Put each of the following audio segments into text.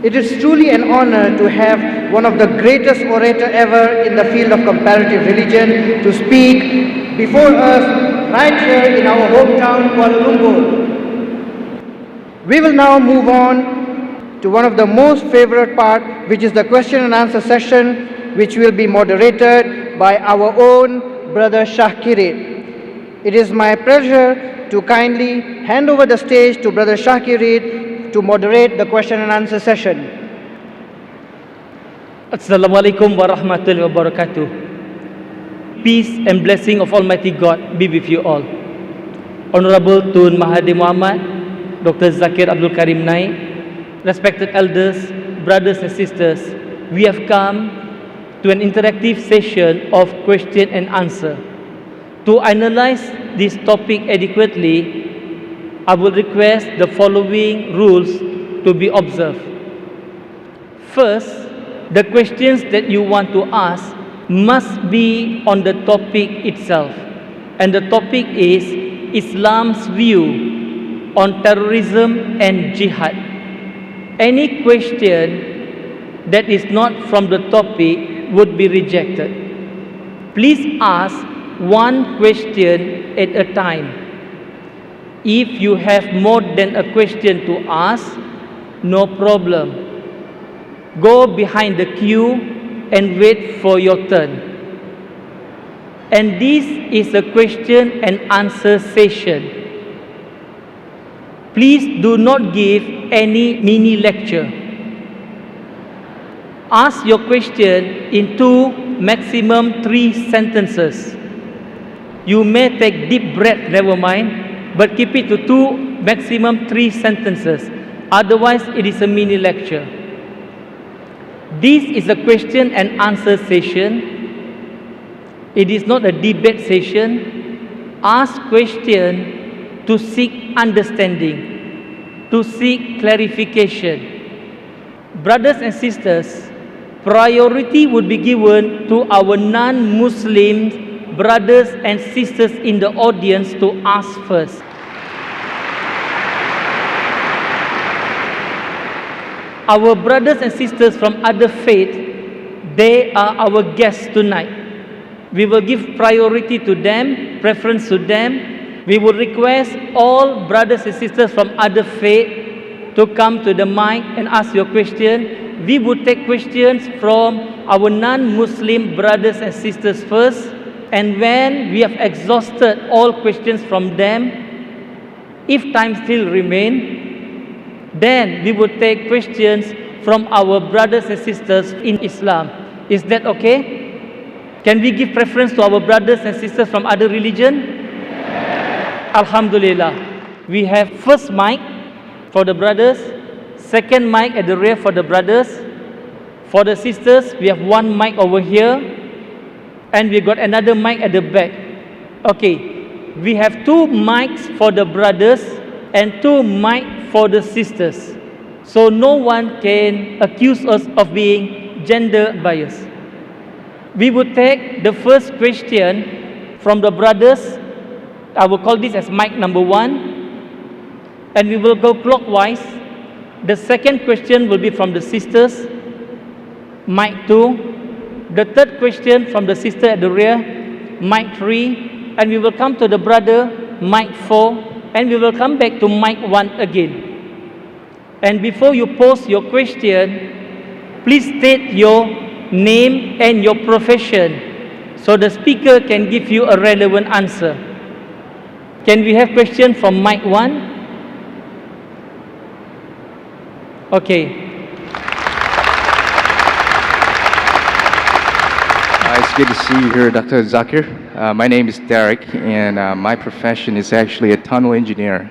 It is truly an honor to have one of the greatest orator ever in the field of comparative religion to speak before us right here in our hometown, Kuala Lumpur. We will now move on to one of the most favorite part, which is the question and answer session, which will be moderated by our own brother Shah Kirit. It is my pleasure to kindly hand over the stage to brother Shah Kirit to moderate the question and answer session. Assalamualaikum warahmatullahi wabarakatuh. Peace and blessing of Almighty God be with you all. Honorable Tun Mahathir Mohamad, Dr. Zakir Abdul Karim Naik, respected elders, brothers and sisters, we have come to an interactive session of question and answer. To analyze this topic adequately, I will request the following rules to be observed. First, the questions that you want to ask must be on the topic itself. And the topic is Islam's view on terrorism and jihad. Any question that is not from the topic would be rejected. Please ask one question at a time. If you have more than a question to ask, no problem. Go behind the queue and wait for your turn. And this is a question and answer session. Please do not give any mini lecture. Ask your question in 2, maximum 3 sentences. You may take deep breath, never mind, but keep it to 2, maximum 3 sentences. Otherwise, it is a mini lecture. This is a question and answer session. It is not a debate session. Ask question to seek understanding, to seek clarification. Brothers and sisters, priority would be given to our non-Muslim brothers and sisters in the audience to ask first. Our brothers and sisters from other faith, they are our guests tonight. We will give priority to them, preference to them. We will request all brothers and sisters from other faith to come to the mic and ask your question. We will take questions from our non-Muslim brothers and sisters first. And when we have exhausted all questions from them, if time still remains, then we will take questions from our brothers and sisters in Islam. Is that okay? Can we give preference to our brothers and sisters from other religion? Alhamdulillah. We have first mic for the brothers, second mic at the rear for the brothers. For the sisters, we have one mic over here, and we got another mic at the back. Okay, we have 2 mics for the brothers and 2 mics for the sisters. So no one can accuse us of being gender biased. We will take the first question from the brothers. I will call this as mic number 1. And we will go clockwise. The second question will be from the sisters, mic 2. The third question from the sister at the rear, mic 3. And we will come to the brother, mic 4. And we will come back to mic 1 again. And before you pose your question, please state your name and your profession so the speaker can give you a relevant answer. Can we have question from mic 1? Okay. It's good to see you here, Dr. Zakir. My name is Derek, and my profession is actually a tunnel engineer.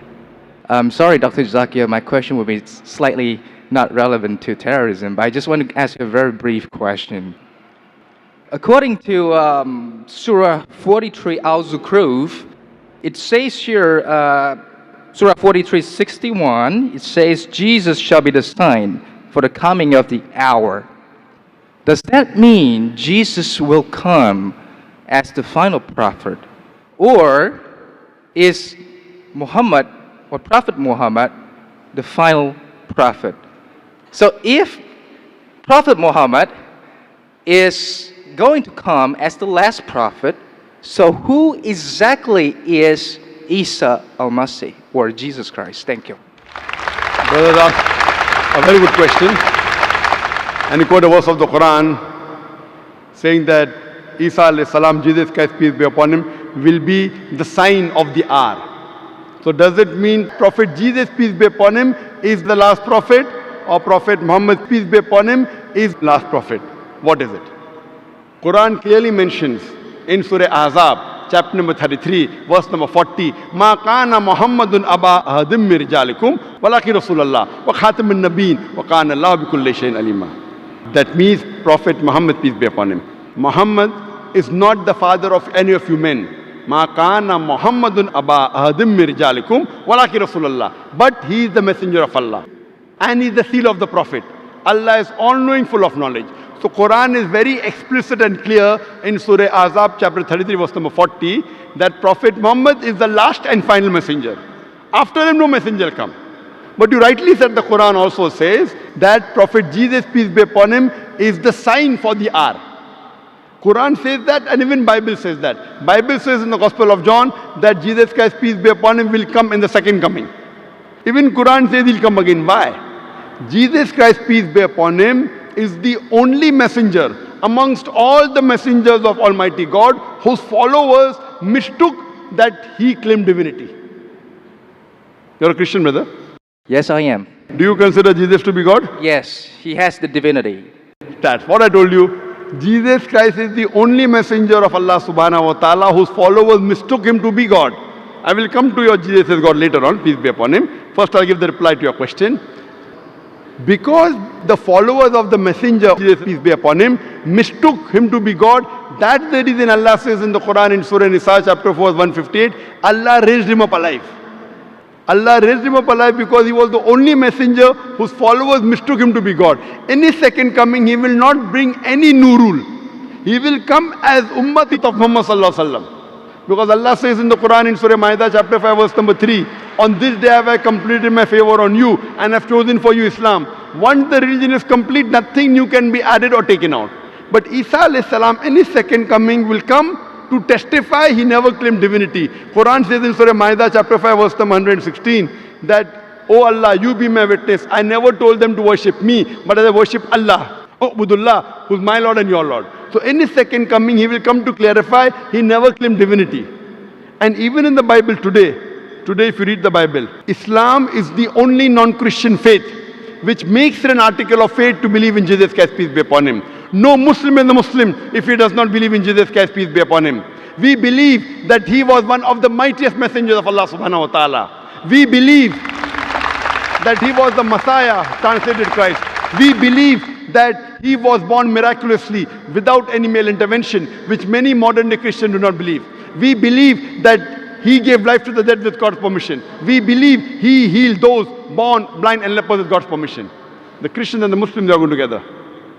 I'm sorry, Dr. Zakir, my question will be slightly not relevant to terrorism, but I just want to ask you a very brief question. According to Surah 43 Al-Zukhruf, it says here, Surah 43:61, it says, Jesus shall be the sign for the coming of the hour. Does that mean Jesus will come as the final prophet? Or is Muhammad, or Prophet Muhammad, the final prophet? So if Prophet Muhammad is going to come as the last prophet, so who exactly is Isa al-Masih or Jesus Christ? Thank you. Brothers asked a very good question. And he quoted a verse of the Quran saying that Isa alayhi salam, Jesus Christ, peace be upon him, will be the sign of the hour. So does it mean Prophet Jesus, peace be upon him, is the last prophet, or Prophet Muhammad, peace be upon him, is last prophet? What is it? Quran clearly mentions in Surah Ahzab, chapter number 33, verse number 40, Ma kana Muhammadun aba ahadim min rijalikum walakin Rasulullah wa khatamun nabiyyin wa kana Allahu bi kulli shay'in alima. That means Prophet Muhammad, peace be upon him. Muhammad is not the father of any of you men. Ma kana Muhammadun aba ahadim min rijalikum walakin Rasulullah. But he is the messenger of Allah. And he is the seal of the Prophet. Allah is all-knowing, full of knowledge. So Quran is very explicit and clear in Surah Ahzab, chapter 33, verse number 40, that Prophet Muhammad is the last and final messenger. After him, no messenger will come. But you rightly said the Quran also says that Prophet Jesus, peace be upon him, is the sign for the hour. Quran says that, and even Bible says that. Bible says in the Gospel of John that Jesus Christ, peace be upon him, will come in the second coming. Even Quran says he'll come again. Why? Jesus Christ, peace be upon him, is the only messenger amongst all the messengers of Almighty God whose followers mistook that he claimed divinity. You're a Christian, brother? Yes, I am. Do you consider Jesus to be God? Yes, he has the divinity. That's what I told you. Jesus Christ is the only messenger of Allah subhanahu wa ta'ala whose followers mistook him to be God. I will come to your Jesus as God later on, peace be upon him. First I'll give the reply to your question. Because the followers of the messenger, Jesus, peace be upon him, mistook him to be God, that's the reason Allah says in the Quran in Surah Nisa chapter 4 158, Allah raised him up alive. Allah raised him up alive because he was the only messenger whose followers mistook him to be God. In his second coming, he will not bring any new rule. He will come as Ummati of Muhammad sallallahu alaihi wasallam. Because Allah says in the Quran in Surah Ma'idah chapter 5 verse number 3, on this day have I completed my favor on you and have chosen for you Islam. Once the religion is complete, nothing new can be added or taken out. But Isa alayhi salam in his second coming will come to testify he never claimed divinity. Quran says in Surah Ma'idah chapter 5 verse number 116 that, O Allah, you be my witness. I never told them to worship me, but I worship Allah. Oh, Budullah, who's my Lord and your Lord. So in his second coming, he will come to clarify he never claimed divinity. And even in the Bible today if you read the Bible, Islam is the only non-Christian faith which makes it an article of faith to believe in Jesus Christ, peace be upon him. No Muslim is a Muslim if he does not believe in Jesus Christ, peace be upon him. We believe that he was one of the mightiest messengers of Allah subhanahu wa ta'ala. We believe that he was the Messiah, translated Christ. We believe that he was born miraculously without any male intervention, which many modern day Christians do not believe. We believe that he gave life to the dead with God's permission. We believe he healed those born blind and lepers with God's permission. The Christians and the Muslims are going together.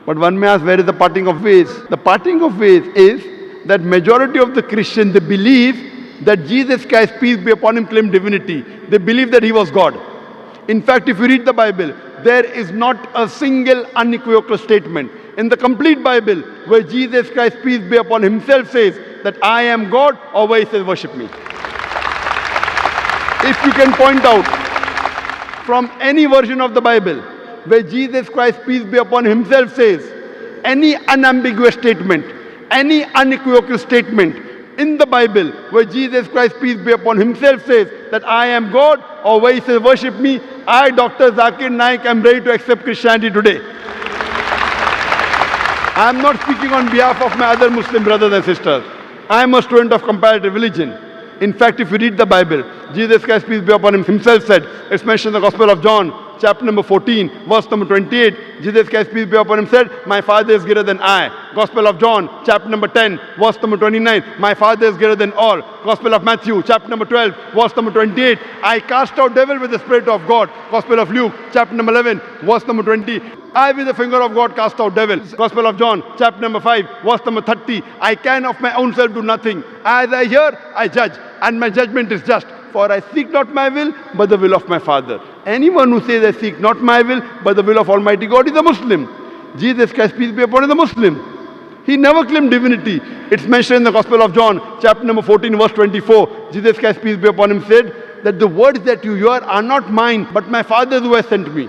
But one may ask, where is the parting of ways? The parting of ways is that majority of the Christians, they believe that Jesus Christ, peace be upon him, claimed divinity. They believe that he was God. In fact, if you read the Bible, there is not a single unequivocal statement in the complete Bible where Jesus Christ, peace be upon himself, says that I am God, or where he says worship me. If you can point out from any version of the Bible where Jesus Christ, peace be upon himself, says any unambiguous statement, any unequivocal statement in the Bible where Jesus Christ, peace be upon himself, says that I am God, or where he says worship me, I, Dr. Zakir Naik, am ready to accept Christianity today. I am not speaking on behalf of my other Muslim brothers and sisters. I am a student of comparative religion. In fact, if you read the Bible, Jesus Christ, peace be upon him, himself said, it's mentioned in the Gospel of John, chapter number 14, verse number 28, Jesus Christ, peace be upon him, said, my Father is greater than I. Gospel of John, chapter number 10, verse number 29, my Father is greater than all. Gospel of Matthew, chapter number 12, verse number 28, I cast out devil with the Spirit of God. Gospel of Luke, chapter number 11, verse number 20, I with the finger of God cast out devils. Gospel of John, chapter number 5, verse number 30, I can of my own self do nothing. As I hear, I judge, and my judgment is just. For I seek not my will, but the will of my Father. Anyone who says, I seek not my will, but the will of Almighty God is a Muslim. Jesus Christ, peace be upon him, is a Muslim. He never claimed divinity. It's mentioned in the Gospel of John, chapter number 14, verse 24. Jesus Christ, peace be upon him, said that the words that you hear are not mine, but my Father who has sent me.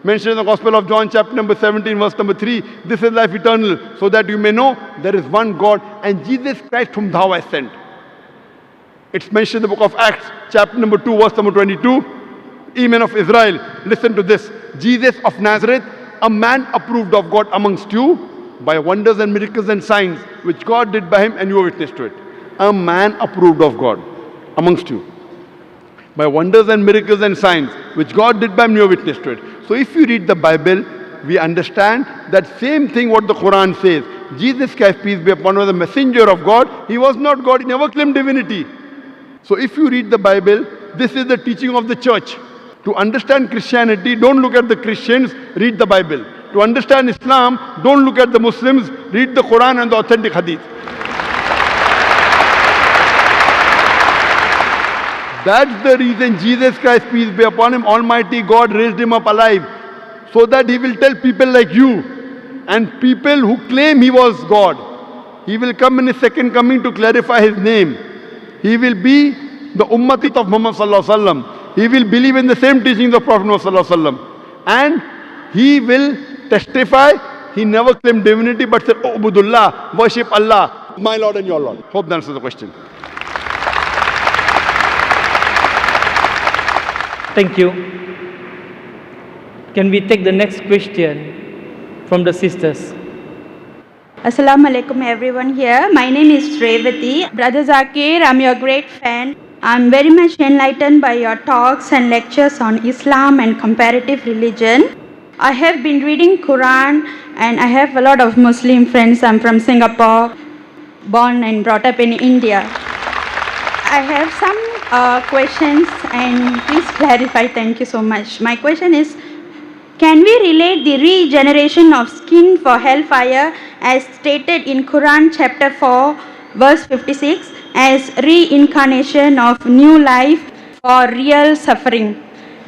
Mentioned in the Gospel of John, chapter number 17, verse number 3. This is life eternal, so that you may know there is one God and Jesus Christ whom thou hast sent. It's mentioned in the book of Acts, chapter number 2, verse number 22. Ye men of Israel, listen to this. Jesus of Nazareth, a man approved of God amongst you, by wonders and miracles and signs which God did by him, and you are witness to it. A man approved of God amongst you, by wonders and miracles and signs which God did by him, you are witness to it. So if you read the Bible, we understand that same thing what the Quran says. Jesus Christ, peace be upon him, was the messenger of God. He was not God. He never claimed divinity. So if you read the Bible, this is the teaching of the church. To understand Christianity, don't look at the Christians, read the Bible. To understand Islam, don't look at the Muslims, read the Quran and the authentic Hadith. That's the reason Jesus Christ, peace be upon him, Almighty God raised him up alive, so that he will tell people like you and people who claim he was God. He will come in his second coming to clarify his name. He will be the Ummati of Muhammad sallallahu alaihi wasallam. He will believe in the same teachings of Prophet Muhammad sallallahu alaihi wasallam. And he will testify, he never claimed divinity but said, "Oh, Ubudullah, worship Allah, my Lord and your Lord." Hope that answers the question. Thank you. Can we take the next question from the sisters? Assalamu alaikum everyone here. My name is Revati. Brother Zakir, I'm your great fan. I'm very much enlightened by your talks and lectures on Islam and comparative religion. I have been reading Quran and I have a lot of Muslim friends. I'm from Singapore, born and brought up in India. I have some questions and please clarify. Thank you so much. My question is, can we relate the regeneration of skin for hellfire as stated in Quran chapter 4 verse 56 as reincarnation of new life for real suffering?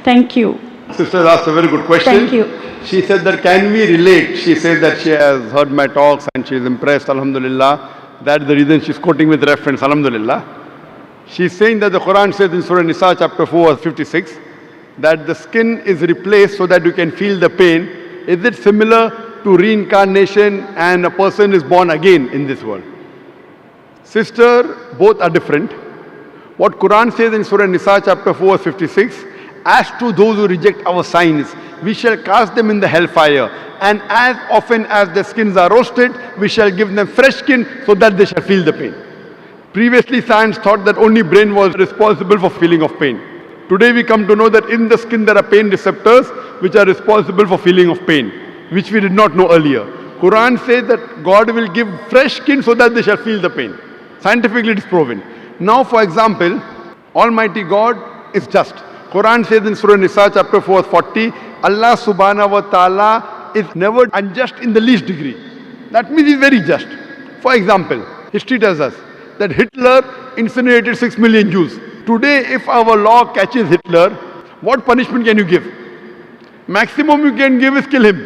Thank you. Sister asked a very good question. Thank you. She said that can we relate? She said that she has heard my talks and she is impressed, alhamdulillah. That's the reason she's quoting with reference, alhamdulillah. She's saying that the Quran says in Surah Nisa chapter 4 verse 56 that the skin is replaced so that you can feel the pain. Is it similar to reincarnation and a person is born again in this world? Sister, both are different. What Quran says in Surah Nisa chapter 4 verse 56, as to those who reject our signs, we shall cast them in the hellfire, and as often as their skins are roasted, we shall give them fresh skin so that they shall feel the pain. Previously, science thought that only brain was responsible for feeling of pain. Today we come to know that in the skin there are pain receptors which are responsible for feeling of pain, which we did not know earlier. Quran says that God will give fresh skin so that they shall feel the pain. Scientifically it is proven. Now for example, Almighty God is just. Quran says in Surah Nisa chapter 4 40, Allah subhanahu wa ta'ala is never unjust in the least degree. That means he is very just. For example, history tells us that Hitler incinerated 6 million Jews. Today, if our law catches Hitler, what punishment can you give? Maximum you can give is kill him.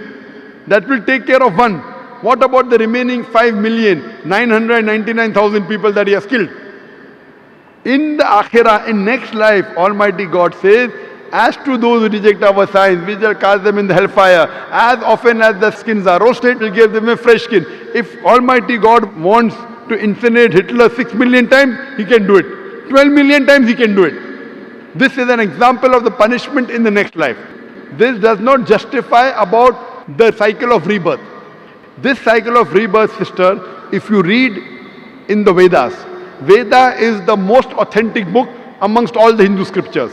That will take care of one. What about the remaining 5,999,000 people that he has killed? In the Akhirah, in next life, Almighty God says, as to those who reject our signs, we shall cast them in the hellfire. As often as the skins are roasted, we'll give them a fresh skin. If Almighty God wants to incinerate Hitler 6 million times, he can do it. 12 million times he can do it. This is an example of the punishment in the next life. This does not justify about the cycle of rebirth. This cycle of rebirth, sister, if you read in the Vedas, Veda is the most authentic book amongst all the Hindu scriptures.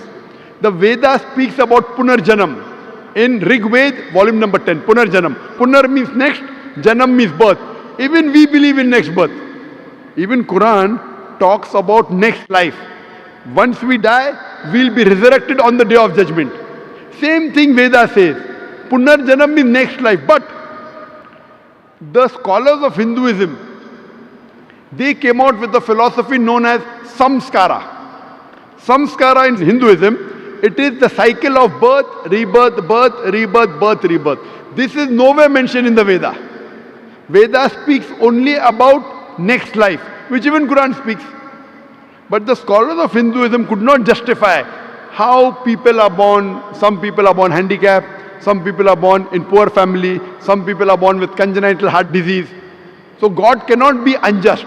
The Veda speaks about Punarjanam. In Rig Ved, volume number 10, Punarjanam. Punar means next, Janam means birth. Even we believe in next birth. Even Quran talks about next life. Once we die, we'll be resurrected on the day of judgment. Same thing Veda says. Punarjanam means next life. But the scholars of Hinduism, they came out with a philosophy known as Samskara. Samskara in Hinduism It is the cycle of birth, rebirth, birth, rebirth, birth, rebirth. This is nowhere mentioned in the Veda. Veda speaks only about next life, which even Quran speaks. But the scholars of Hinduism could not justify how people are born. Some people are born handicapped, some people are born in poor family, some people are born with congenital heart disease. So God cannot be unjust.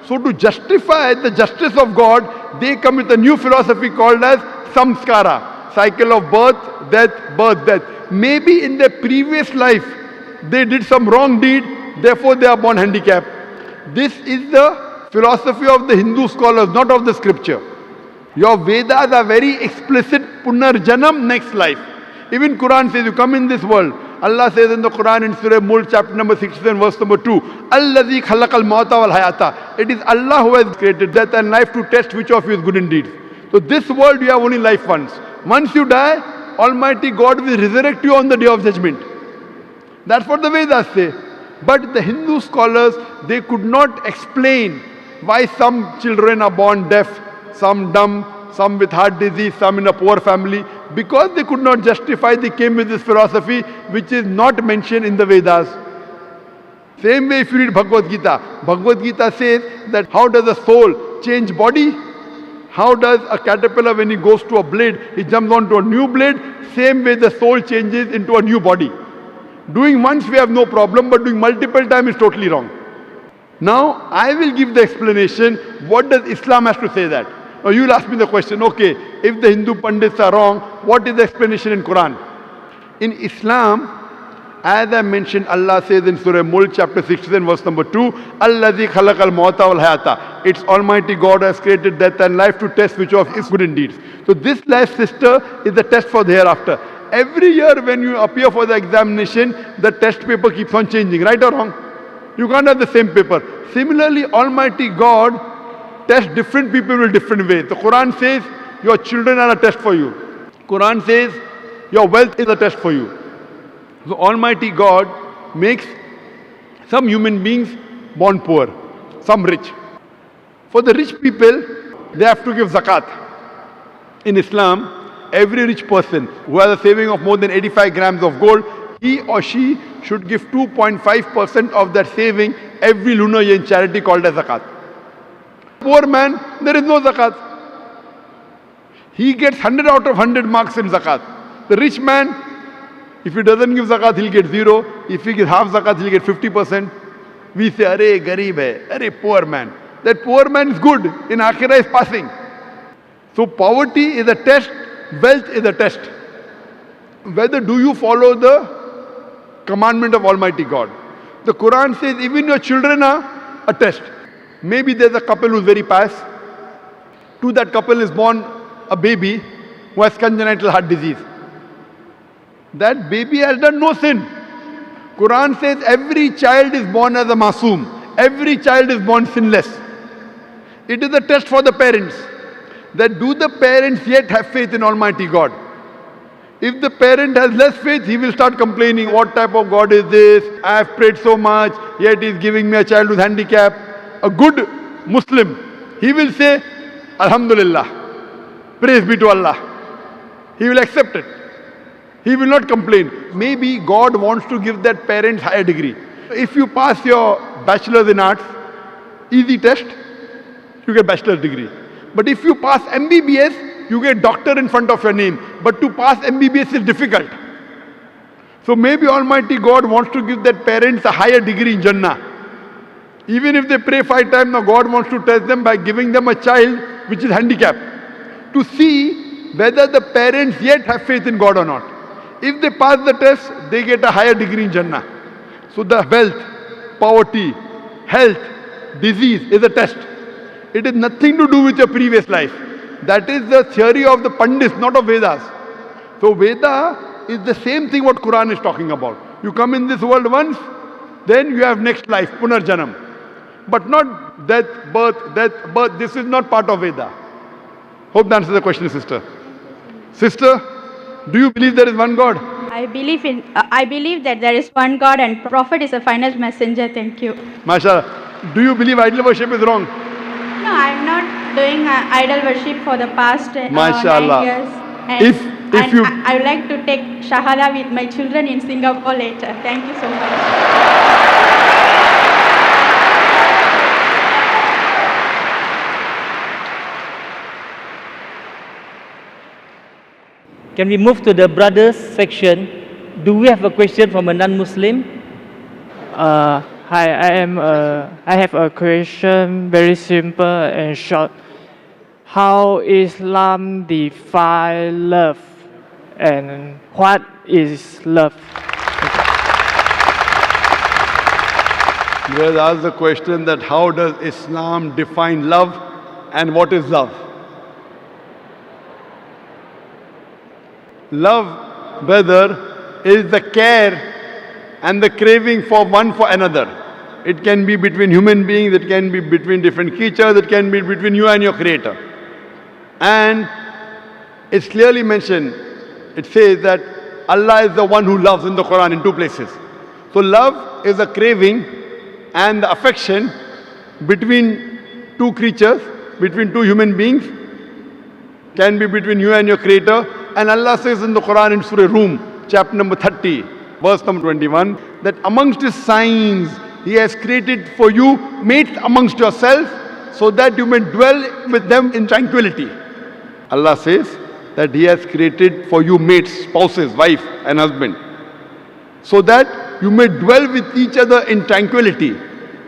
So to justify the justice of God, they come with a new philosophy called as samskara, cycle of birth, death. Maybe in their previous life, they did some wrong deed, therefore they are born handicapped. This is the philosophy of the Hindu scholars, not of the scripture. Your Vedas are very explicit, punarjanam, next life. Even Quran says, you come in this world. Allah says in the Quran in Surah Mulk chapter number 67 verse number 2, Allazi khalaqal mauta wal hayata. It is Allah who has created death and life to test which of you is good indeed. So this world you have only life once. Once you die, Almighty God will resurrect you on the day of judgment. That's what the Vedas say. But the Hindu scholars, they could not explain why some children are born deaf, some dumb, some with heart disease, some in a poor family. Because they could not justify, they came with this philosophy which is not mentioned in the Vedas. Same way if you read Bhagavad Gita. Bhagavad Gita says that how does a soul change body? How does a caterpillar, when he goes to a blade, he jumps onto a new blade? Same way the soul changes into a new body. Doing once we have no problem, but doing multiple times is totally wrong. Now I will give the explanation. What does Islam has to say that? Now you will ask me the question, okay, if the Hindu Pandits are wrong, what is the explanation in Quran? In Islam, as I mentioned, Allah says in Surah Mulk chapter 67 verse number 2, Allazi khalaqal mauta wal hayata. It's Almighty God has created death and life to test which of is good indeed. So this life, sister, is the test for the hereafter. Every year when you appear for the examination, the test paper keeps on changing, right or wrong? You can't have the same paper. Similarly, Almighty God tests different people in different ways. The Quran says your children are a test for you. Quran says your wealth is a test for you. So Almighty God makes some human beings born poor, some rich. For the rich people, they have to give zakat. In Islam, every rich person who has a saving of more than 85 grams of gold, he or she should give 2.5% of that saving every lunar year in charity called as zakat. Poor man, there is no zakat. He gets 100 out of 100 marks in zakat. The rich man, if he doesn't give zakat, he'll get 0. If he gives half zakat, he'll get 50%. We say, Arey, garib hai, arey, poor man. That poor man is good, in Akhirah is passing. So poverty is a test, wealth is a test. Whether do you follow the commandment of Almighty God? The Quran says even your children are a test. Maybe there's a couple who's very pious. To that couple is born a baby who has congenital heart disease. That baby has done no sin. Quran says every child is born as a masoom. Every child is born sinless. It is a test for the parents. That do the parents yet have faith in Almighty God? If the parent has less faith, he will start complaining, what type of God is this? I have prayed so much, yet he is giving me a child with handicap. A good Muslim, he will say, Alhamdulillah, praise be to Allah. He will accept it. He will not complain. Maybe God wants to give that parent higher degree. If you pass your bachelor's in arts, easy test, you get bachelor's degree. But if you pass MBBS, you get doctor in front of your name. But to pass MBBS is difficult. So maybe Almighty God wants to give that parents a higher degree in Jannah. Even if they pray 5 times, now God wants to test them by giving them a child which is handicapped. To see whether the parents yet have faith in God or not. If they pass the test, they get a higher degree in Jannah. So the wealth, poverty, health, disease is a test. It is nothing to do with your previous life. That is the theory of the Pandits, not of Vedas. So Veda is the same thing what Quran is talking about. You come in this world once, then you have next life, Punarjanam. But not death, birth, death, birth. This is not part of Veda. Hope that answers the question, sister. Sister, do you believe there is one God? I believe that there is one God and Prophet is the final messenger. Thank you. MashaAllah. Do you believe idol worship is wrong? No, I am not doing idol worship for the past 9 MashaAllah. years. And, If and you... I would like to take Shahada with my children in Singapore later. Thank you so much. Can we move to the brothers section? Do we have a question from a non-Muslim? Hi, I have a question, very simple and short. How Islam define love, and what is love? There's asked the question that how does Islam define love and what is love? Love, brother, is the care and the craving for one for another. It can be between human beings, it can be between different creatures, it can be between you and your creator. And it's clearly mentioned, it says that Allah is the one who loves in the Quran in two places. So love is a craving and the affection between two creatures, between two human beings, can be between you and your creator. And Allah says in the Quran in Surah Rum, chapter number 30, verse number 21, that amongst His signs, He has created for you mates amongst yourself so that you may dwell with them in tranquility. Allah says that He has created for you mates, spouses, wife and husband, so that you may dwell with each other in tranquility.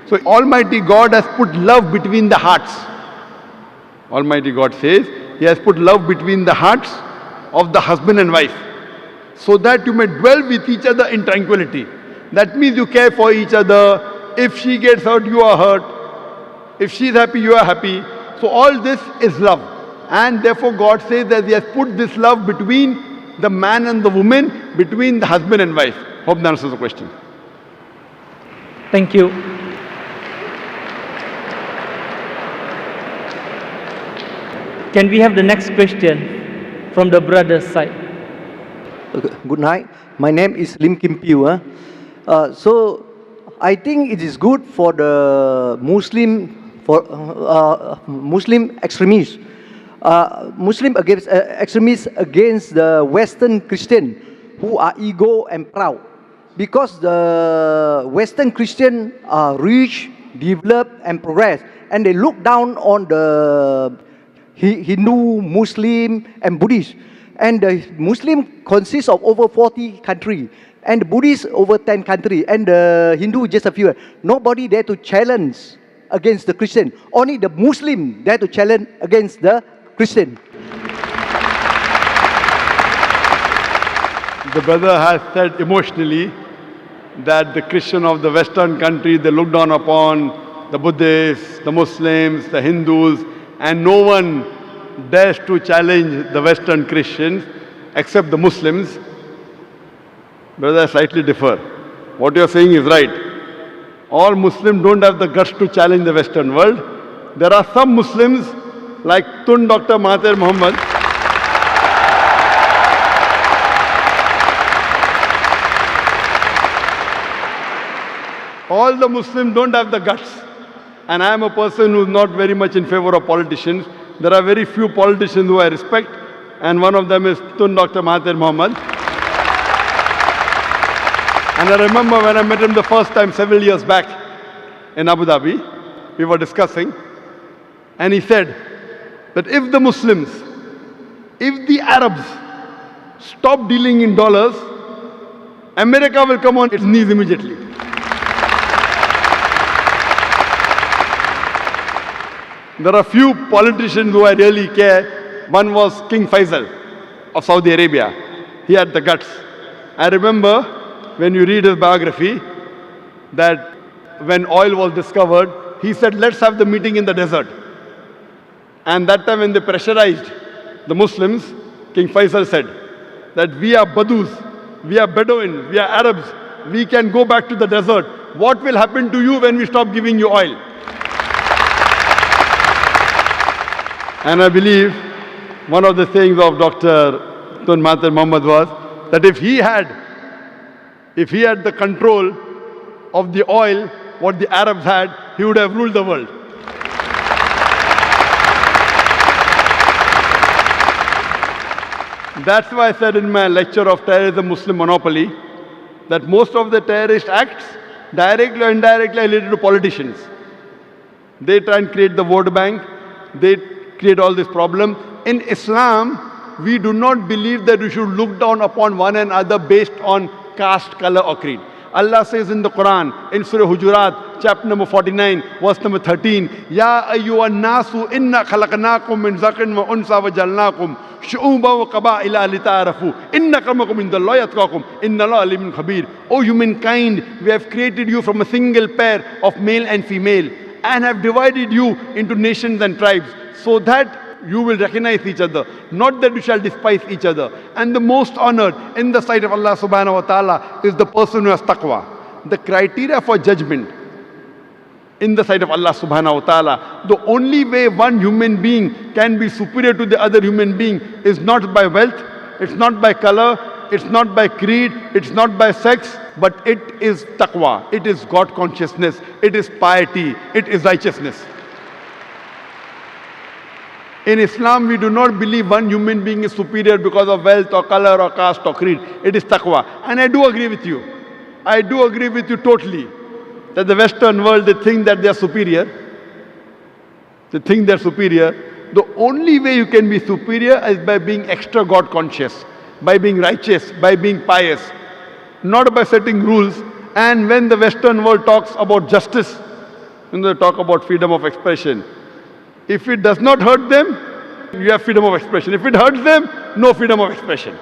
So Almighty God has put love between the hearts. Almighty God says He has put love between the hearts of the husband and wife, so that you may dwell with each other in tranquility. That means you care for each other. If she gets hurt, you are hurt. If she is happy, you are happy. So all this is love. And therefore God says that He has put this love between the man and the woman, between the husband and wife. Hope that answers the question. Thank you. Can we have the next question from the brothers side? Good night. My name is Lim Kim Piu. So I think it is good for the Muslim extremists, extremists against the Western Christian who are ego and proud, because the Western Christian are rich, developed and progressed, and they look down on the Hindu, Muslim and Buddhist. And the Muslim consists of over 40 countries, and the Buddhist over 10 countries, and the Hindu just a few. Nobody dare to challenge against the Christian. Only the Muslim dare to challenge against the Christian. The brother has said emotionally that the Christian of the Western country, they look down upon the Buddhists, the Muslims, the Hindus, and no one dares to challenge the Western Christians except the Muslims. Brother, I slightly differ. What you are saying is right. All Muslims don't have the guts to challenge the Western world. There are some Muslims like Tun Dr. Mahathir Mohamad, all the Muslims don't have the guts. And I am a person who is not very much in favor of politicians. There are very few politicians who I respect, and one of them is Tun Dr. Mahathir Mohamad. And I remember when I met him the first time several years back in Abu Dhabi, we were discussing, and he said that if the Muslims, if the Arabs stop dealing in dollars, America will come on its knees immediately. There are few politicians who I really care. One was King Faisal of Saudi Arabia. He had the guts. I remember when you read his biography that when oil was discovered, he said, let's have the meeting in the desert. And that time when they pressurized the Muslims, King Faisal said that we are Badus, we are Bedouin, we are Arabs, we can go back to the desert. What will happen to you when we stop giving you oil? And I believe one of the sayings of Dr. Tun Mahathir Mohamad was that if he had the control of the oil, what the Arabs had, he would have ruled the world. That's why I said in my lecture of terrorism, Muslim monopoly, that most of the terrorist acts, directly or indirectly, are related to politicians. They try and create the vote bank. They create all this problem. In Islam, we do not believe that we should look down upon one another based on caste, color or creed. Allah says in the Quran, in Surah Hujurat, chapter number 49, verse number 13, Ya ayyuhan nasu inna khalaqnakum min zakarin wa unsa wa jalnakum shu'uban wa qaba'ila lita'arafu inna akramakum indallahi atqakum inna Allaha alimun khabir. O humankind, we have created you from a single pair of male and female and have divided you into nations and tribes so that you will recognize each other, not that you shall despise each other. And the most honored in the sight of Allah subhanahu wa ta'ala is the person who has taqwa. The criteria for judgment in the sight of Allah subhanahu wa ta'ala, the only way one human being can be superior to the other human being is not by wealth, it's not by color, it's not by creed, it's not by sex, but it is taqwa, it is God consciousness, it is piety, it is righteousness. In Islam, we do not believe one human being is superior because of wealth or color or caste or creed. It is taqwa. And I do agree with you. I do agree with you totally that the Western world, they think that they are superior. They think they are superior. The only way you can be superior is by being extra God conscious, by being righteous, by being pious, not by setting rules. And when the Western world talks about justice, when they talk about freedom of expression, if it does not hurt them, you have freedom of expression. If it hurts them, no freedom of expression.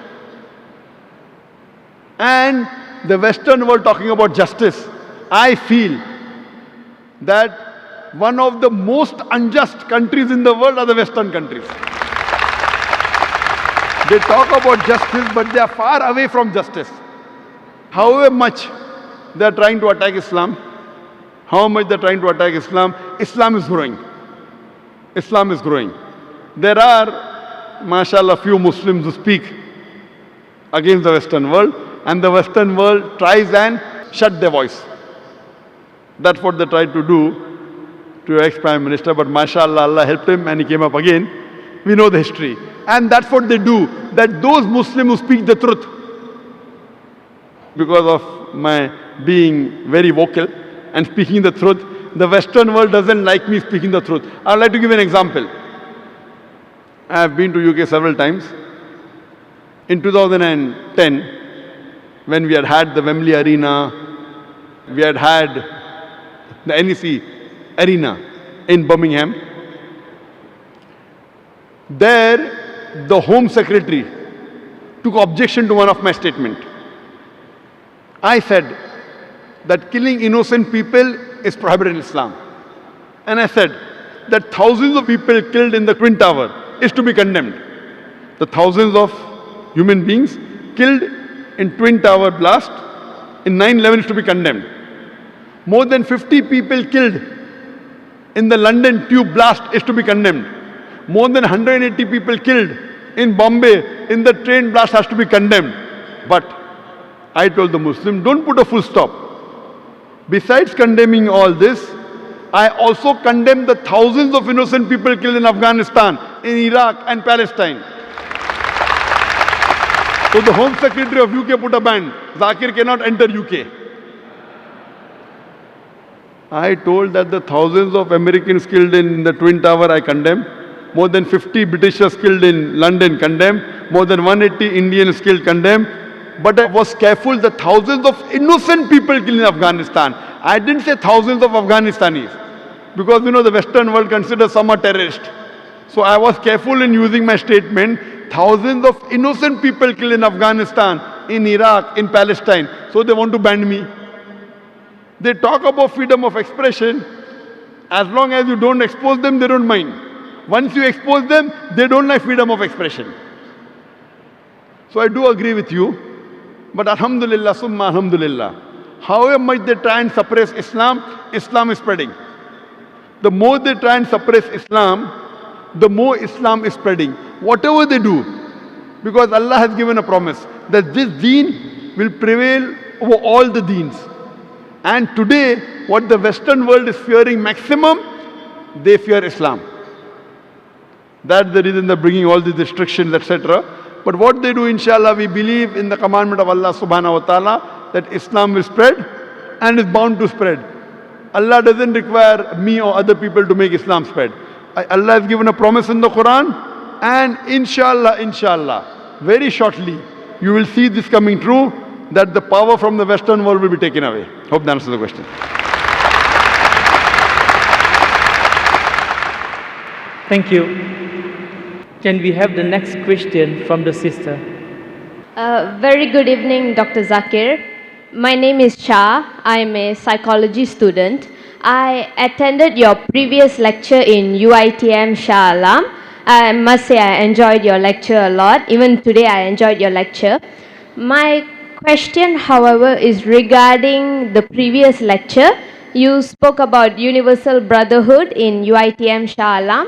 And the Western world talking about justice, I feel that one of the most unjust countries in the world are the Western countries. They talk about justice, but they are far away from justice. However much they are trying to attack Islam, Islam is growing. Islam is growing. There are, mashallah, few Muslims who speak against the Western world, and the Western world tries and shut their voice. That's what they tried to do to your ex-Prime Minister, but mashallah, Allah helped him and he came up again. We know the history. And that's what they do, that those Muslims who speak the truth, because of my being very vocal and speaking the truth, the Western world doesn't like me speaking the truth. I would like to give an example. I have been to UK several times. In 2010, when we had the Wembley Arena, we had the NEC Arena in Birmingham. There, the Home Secretary took objection to one of my statements. I said that killing innocent people is prohibited in Islam. And I said that thousands of people killed in the Twin Tower is to be condemned. The thousands of human beings killed in Twin Tower blast in 9/11 is to be condemned. More than 50 people killed in the London tube blast is to be condemned. More than 180 people killed in Bombay in the train blast has to be condemned. But I told the Muslim, don't put a full stop. Besides condemning all this, I also condemn the thousands of innocent people killed in Afghanistan, in Iraq and Palestine. So the Home Secretary of UK put a ban. Zakir cannot enter UK. I told that the thousands of Americans killed in the Twin Tower I condemn. More than 50 Britishers killed in London condemn. More than 180 Indians killed condemn. But I was careful that thousands of innocent people killed in Afghanistan. I didn't say thousands of Afghanistanis. Because the Western world considers some are terrorists. So I was careful in using my statement, thousands of innocent people killed in Afghanistan, in Iraq, in Palestine. So they want to ban me. They talk about freedom of expression. As long as you don't expose them, they don't mind. Once you expose them, they don't like freedom of expression. So I do agree with you. But alhamdulillah, summa alhamdulillah, however much they try and suppress Islam, Islam is spreading. The more they try and suppress Islam, the more Islam is spreading. Whatever they do, because Allah has given a promise that this deen will prevail over all the deens. And today, what the Western world is fearing maximum, they fear Islam. That's the reason they're bringing all these restrictions, etc. But what they do, inshallah, we believe in the commandment of Allah subhanahu wa ta'ala that Islam will spread and is bound to spread. Allah doesn't require me or other people to make Islam spread. Allah has given a promise in the Quran, and inshallah, very shortly, you will see this coming true, that the power from the Western world will be taken away. Hope that answers the question. Thank you. Can we have the next question from the sister? Very good evening, Dr. Zakir. My name is Shah. I am a psychology student. I attended your previous lecture in UITM Shah Alam. I must say I enjoyed your lecture a lot. Even today I enjoyed your lecture. My question, however, is regarding the previous lecture. You spoke about universal brotherhood in UITM Shah Alam.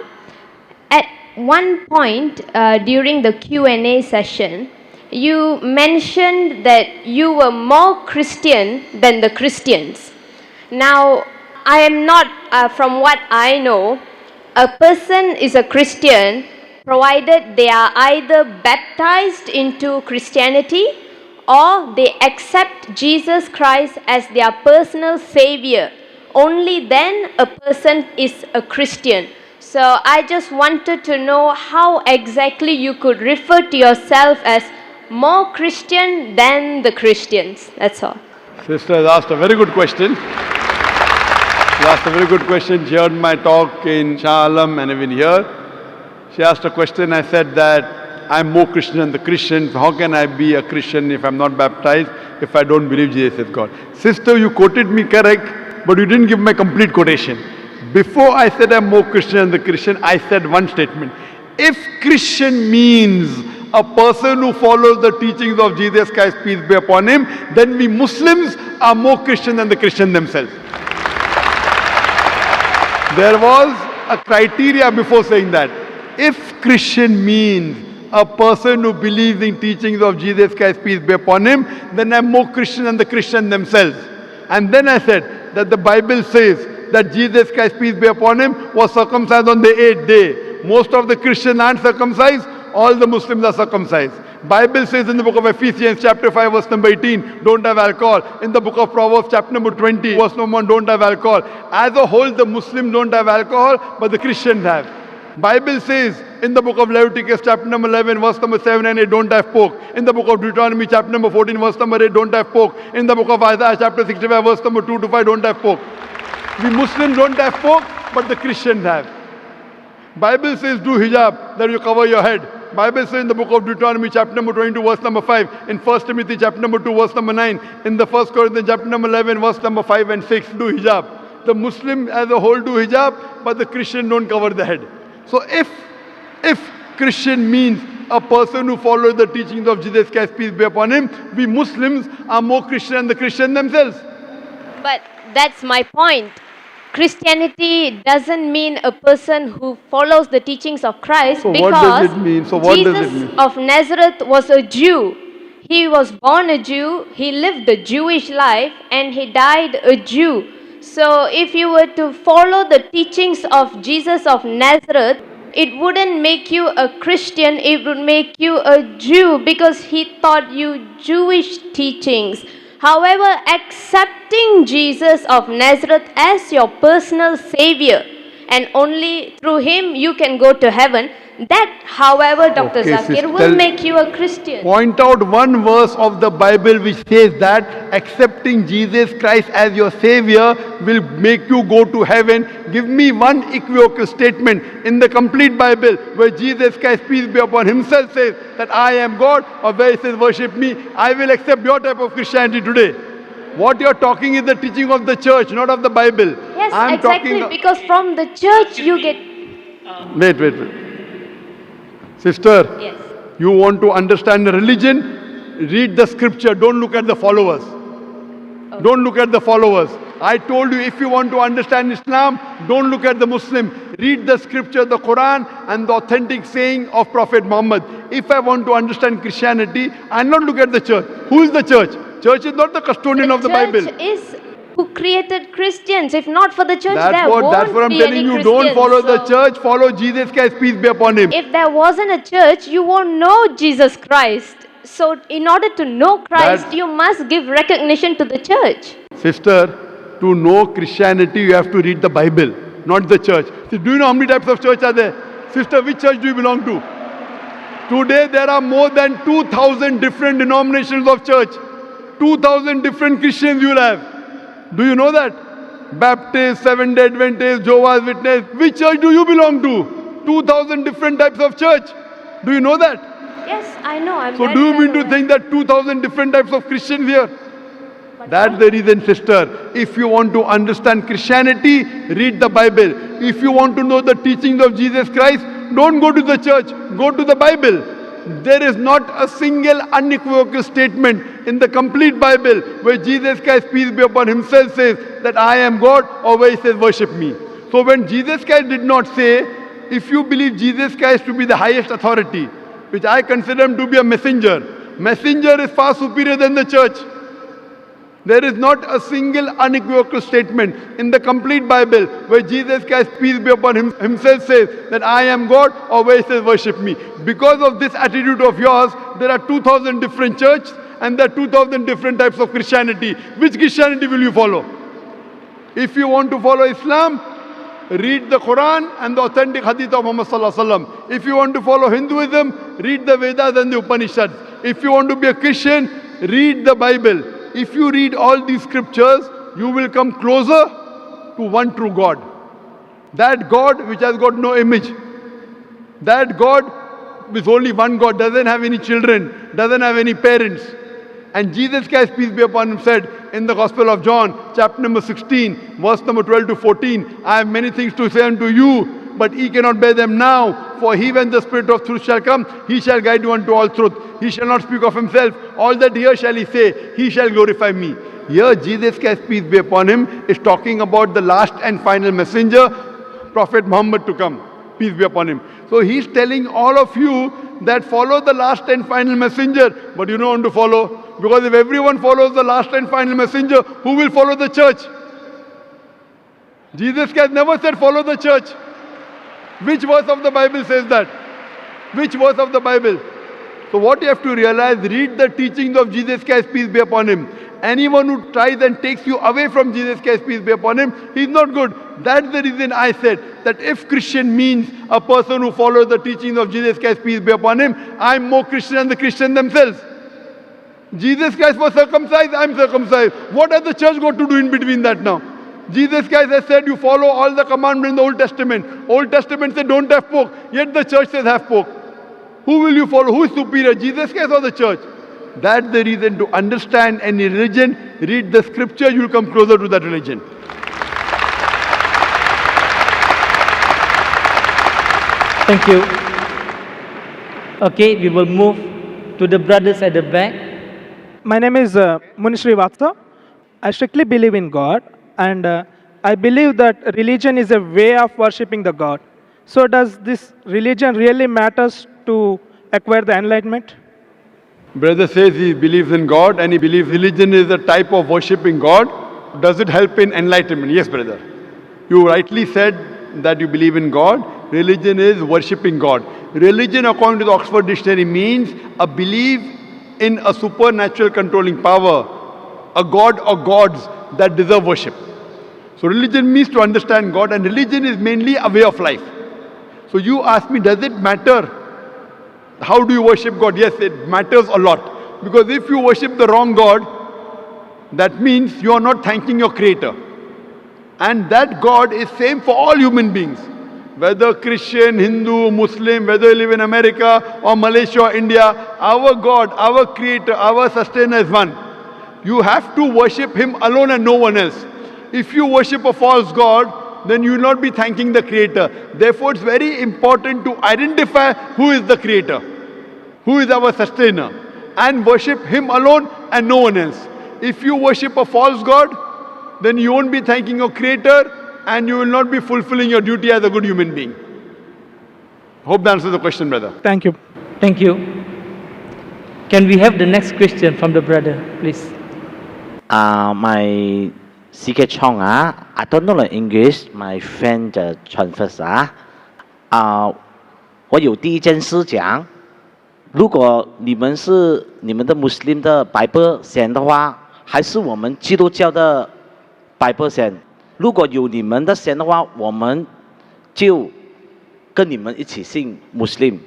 At one point during the Q&A session, you mentioned that you were more Christian than the Christians. Now, I am not, from what I know, a person is a Christian provided they are either baptized into Christianity or they accept Jesus Christ as their personal savior. Only then a person is a Christian. So I just wanted to know how exactly you could refer to yourself as more Christian than the Christians. That's all. Sister has asked a very good question. She asked a very good question. She heard my talk in Shah Alam and even here. She asked a question. I said that I'm more Christian than the Christians. How can I be a Christian if I'm not baptized, if I don't believe Jesus is God? Sister, you quoted me correct, but you didn't give my complete quotation. Before I said I'm more Christian than the Christian, I said one statement. If Christian means a person who follows the teachings of Jesus Christ, peace be upon him, then we Muslims are more Christian than the Christian themselves. There was a criteria before saying that. If Christian means a person who believes in teachings of Jesus Christ, peace be upon him, then I'm more Christian than the Christian themselves. And then I said that the Bible says that Jesus Christ, peace be upon him, was circumcised on the 8th day. Most of the Christians aren't circumcised, all the Muslims are circumcised. Bible says in the book of Ephesians chapter 5 verse number 18, don't have alcohol. In the book of Proverbs chapter number 20 verse number 1, don't have alcohol. As a whole, the Muslims don't have alcohol, but the Christians have. Bible says in the book of Leviticus chapter number 11 verse number 7 and 8, don't have pork. In the book of Deuteronomy chapter number 14 verse number 8, don't have pork. In the book of Isaiah chapter 65 verse number 2 to 5, don't have pork. We Muslims don't have pork, but the Christians have. Bible says do hijab, that you cover your head. Bible says in the book of Deuteronomy chapter number 22 verse number 5, in 1 Timothy chapter number 2 verse number 9, in the 1 Corinthians chapter number 11 verse number 5 and 6, do hijab. The Muslim as a whole do hijab, but the Christian don't cover the head. So if Christian means a person who follows the teachings of Jesus Christ, peace be upon him, we Muslims are more Christian than the Christian themselves. But that's my point. Christianity doesn't mean a person who follows the teachings of Christ, So because what does it mean? So what Jesus does it mean? of Nazareth was a Jew. He was born a Jew, he lived the Jewish life, and he died a Jew. So if you were to follow the teachings of Jesus of Nazareth, it wouldn't make you a Christian, it would make you a Jew, because he taught you Jewish teachings. However, accepting Jesus of Nazareth as your personal savior, and only through him you can go to heaven, that, however, Dr. Okay, Zakir, sister, will make you a Christian. Point out one verse of the Bible which says that accepting Jesus Christ as your Savior will make you go to heaven. Give me one equivocal statement in the complete Bible where Jesus Christ, peace be upon himself, says that I am God, or where he says worship me. I will accept your type of Christianity today. What you're talking is the teaching of the church, not of the Bible. Yes, I'm exactly, talking. because from the church you get... Wait. Sister, Yes. you want to understand the religion? Read the scripture. Don't look at the followers. Don't look at the followers. I told you, if you want to understand Islam, don't look at the Muslim. Read the scripture, the Quran, and the authentic saying of Prophet Muhammad. If I want to understand Christianity, I'll not look at the church. Who is the church? Church is not the custodian of the Bible. Church is who created Christians. If not for the church, there That's won't what I'm be telling any you. Christians. Don't follow the So, church, follow Jesus Christ, peace be upon him. if there wasn't a church, you won't know Jesus Christ. So, in order to know Christ, That- you must give recognition to the church. Sister, to know Christianity, you have to read the Bible, not the church. See, do you know how many types of church are there? Sister, which church do you belong to? Today, there are more than 2,000 different denominations of church. 2,000 different Christians you'll have. Do you know that? Baptist, Seventh-day Adventist, Jehovah's Witness. Which church do you belong to? 2,000 different types of church. Do you know that? Yes, I know. I'm So very do you well mean to aware. think that 2,000 different types of Christians here? That's the reason, sister. If you want to understand Christianity, read the Bible. If you want to know the teachings of Jesus Christ, don't go to the church, go to the Bible. There is not a single unequivocal statement in the complete Bible where Jesus Christ, peace be upon himself, says that I am God, or where he says worship me. So when Jesus Christ did not say, if you believe Jesus Christ to be the highest authority, which I consider him to be a messenger, messenger is far superior than the church. There is not a single unequivocal statement in the complete Bible where Jesus Christ, peace be upon him, himself says that I am God, or where he says worship me. Because of this attitude of yours, there are 2,000 different churches and there are 2,000 different types of Christianity. Which Christianity will you follow? If you want to follow Islam, read the Quran and the authentic hadith of Muhammad sallallahu alaihi wasallam. If you want to follow Hinduism, read the Vedas and the Upanishads. If you want to be a Christian, read the Bible. If you read all these scriptures, you will come closer to one true God. That God which has got no image. That God with only one God, doesn't have any children, doesn't have any parents. And Jesus Christ, peace be upon him, said in the Gospel of John, chapter number 16, verse number 12 to 14, I have many things to say unto you, but ye cannot bear them now. For he, when the Spirit of truth shall come, he shall guide you unto all truth. He shall not speak of himself. All that here shall he say, he shall glorify me. Here Jesus Christ, peace be upon him, is talking about the last and final messenger, Prophet Muhammad, to come. Peace be upon him. So he's telling all of you that follow the last and final messenger, but you don't want to follow. Because if everyone follows the last and final messenger, who will follow the church? Jesus Christ never said follow the church. Which verse of the Bible says that? Which verse of the Bible? So what you have to realize, read the teachings of Jesus Christ, peace be upon him. Anyone who tries and takes you away from Jesus Christ, peace be upon him, he's not good. That's the reason I said that if Christian means a person who follows the teachings of Jesus Christ, peace be upon him, I'm more Christian than the Christians themselves. Jesus Christ was circumcised, I'm circumcised. What has the church got to do in between that now? Jesus Christ has said you follow all the commandments in the Old Testament. Old Testament said don't have pork, yet the church says have pork. Who will you follow? Who is superior, Jesus Christ or the church? That's the reason to understand any religion, read the scripture, you will come closer to that religion. Thank you. Okay, we will move to the brothers at the back. My name is Munishri Vatsa. I strictly believe in God, and I believe that religion is a way of worshipping the God. So does this religion really matters to acquire the enlightenment? Brother says he believes in God and he believes religion is a type of worshipping God. Does it help in enlightenment? Yes, brother. You rightly said that you believe in God. Religion is worshipping God. Religion, according to the Oxford Dictionary, means a belief in a supernatural controlling power, a God or gods that deserve worship. So religion means to understand God, and religion is mainly a way of life. So you ask me, does it matter? How do you worship God? Yes, it matters a lot. Because if you worship the wrong God, that means you are not thanking your Creator. And that God is same for all human beings. Whether Christian, Hindu, Muslim, whether you live in America or Malaysia or India, our God, our Creator, our Sustainer is one. You have to worship Him alone and no one else. If you worship a false God, then you will not be thanking the Creator. Therefore, it's very important to identify who is the Creator, who is our Sustainer, and worship Him alone and no one else. If you worship a false God, then you won't be thanking your Creator and you will not be fulfilling your duty as a good human being. Hope that answers the question, brother. Thank you. Thank you. Can we have the next question from the brother, please? My CK Chong I don't know the English. My friend transfers 我有第一件事讲，如果你们是你们的 Muslim 的 Bible 先的话，还是我们基督教的 Bible 先？如果有你们的先的话，我们就跟你们一起信 Muslim。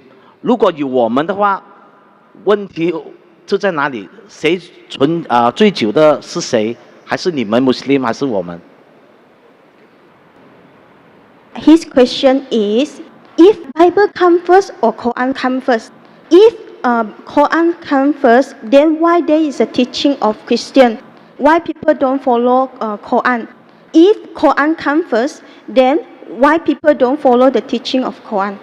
如果有我们的话，问题就在哪里？谁最久的是谁？还是你们 Muslim 还是我们？ His question is, if Bible come first or Quran come first? If Quran come first, then why there is a teaching of Christian? Why people don't follow Quran? If Quran come first, then why people don't follow the teaching of Quran?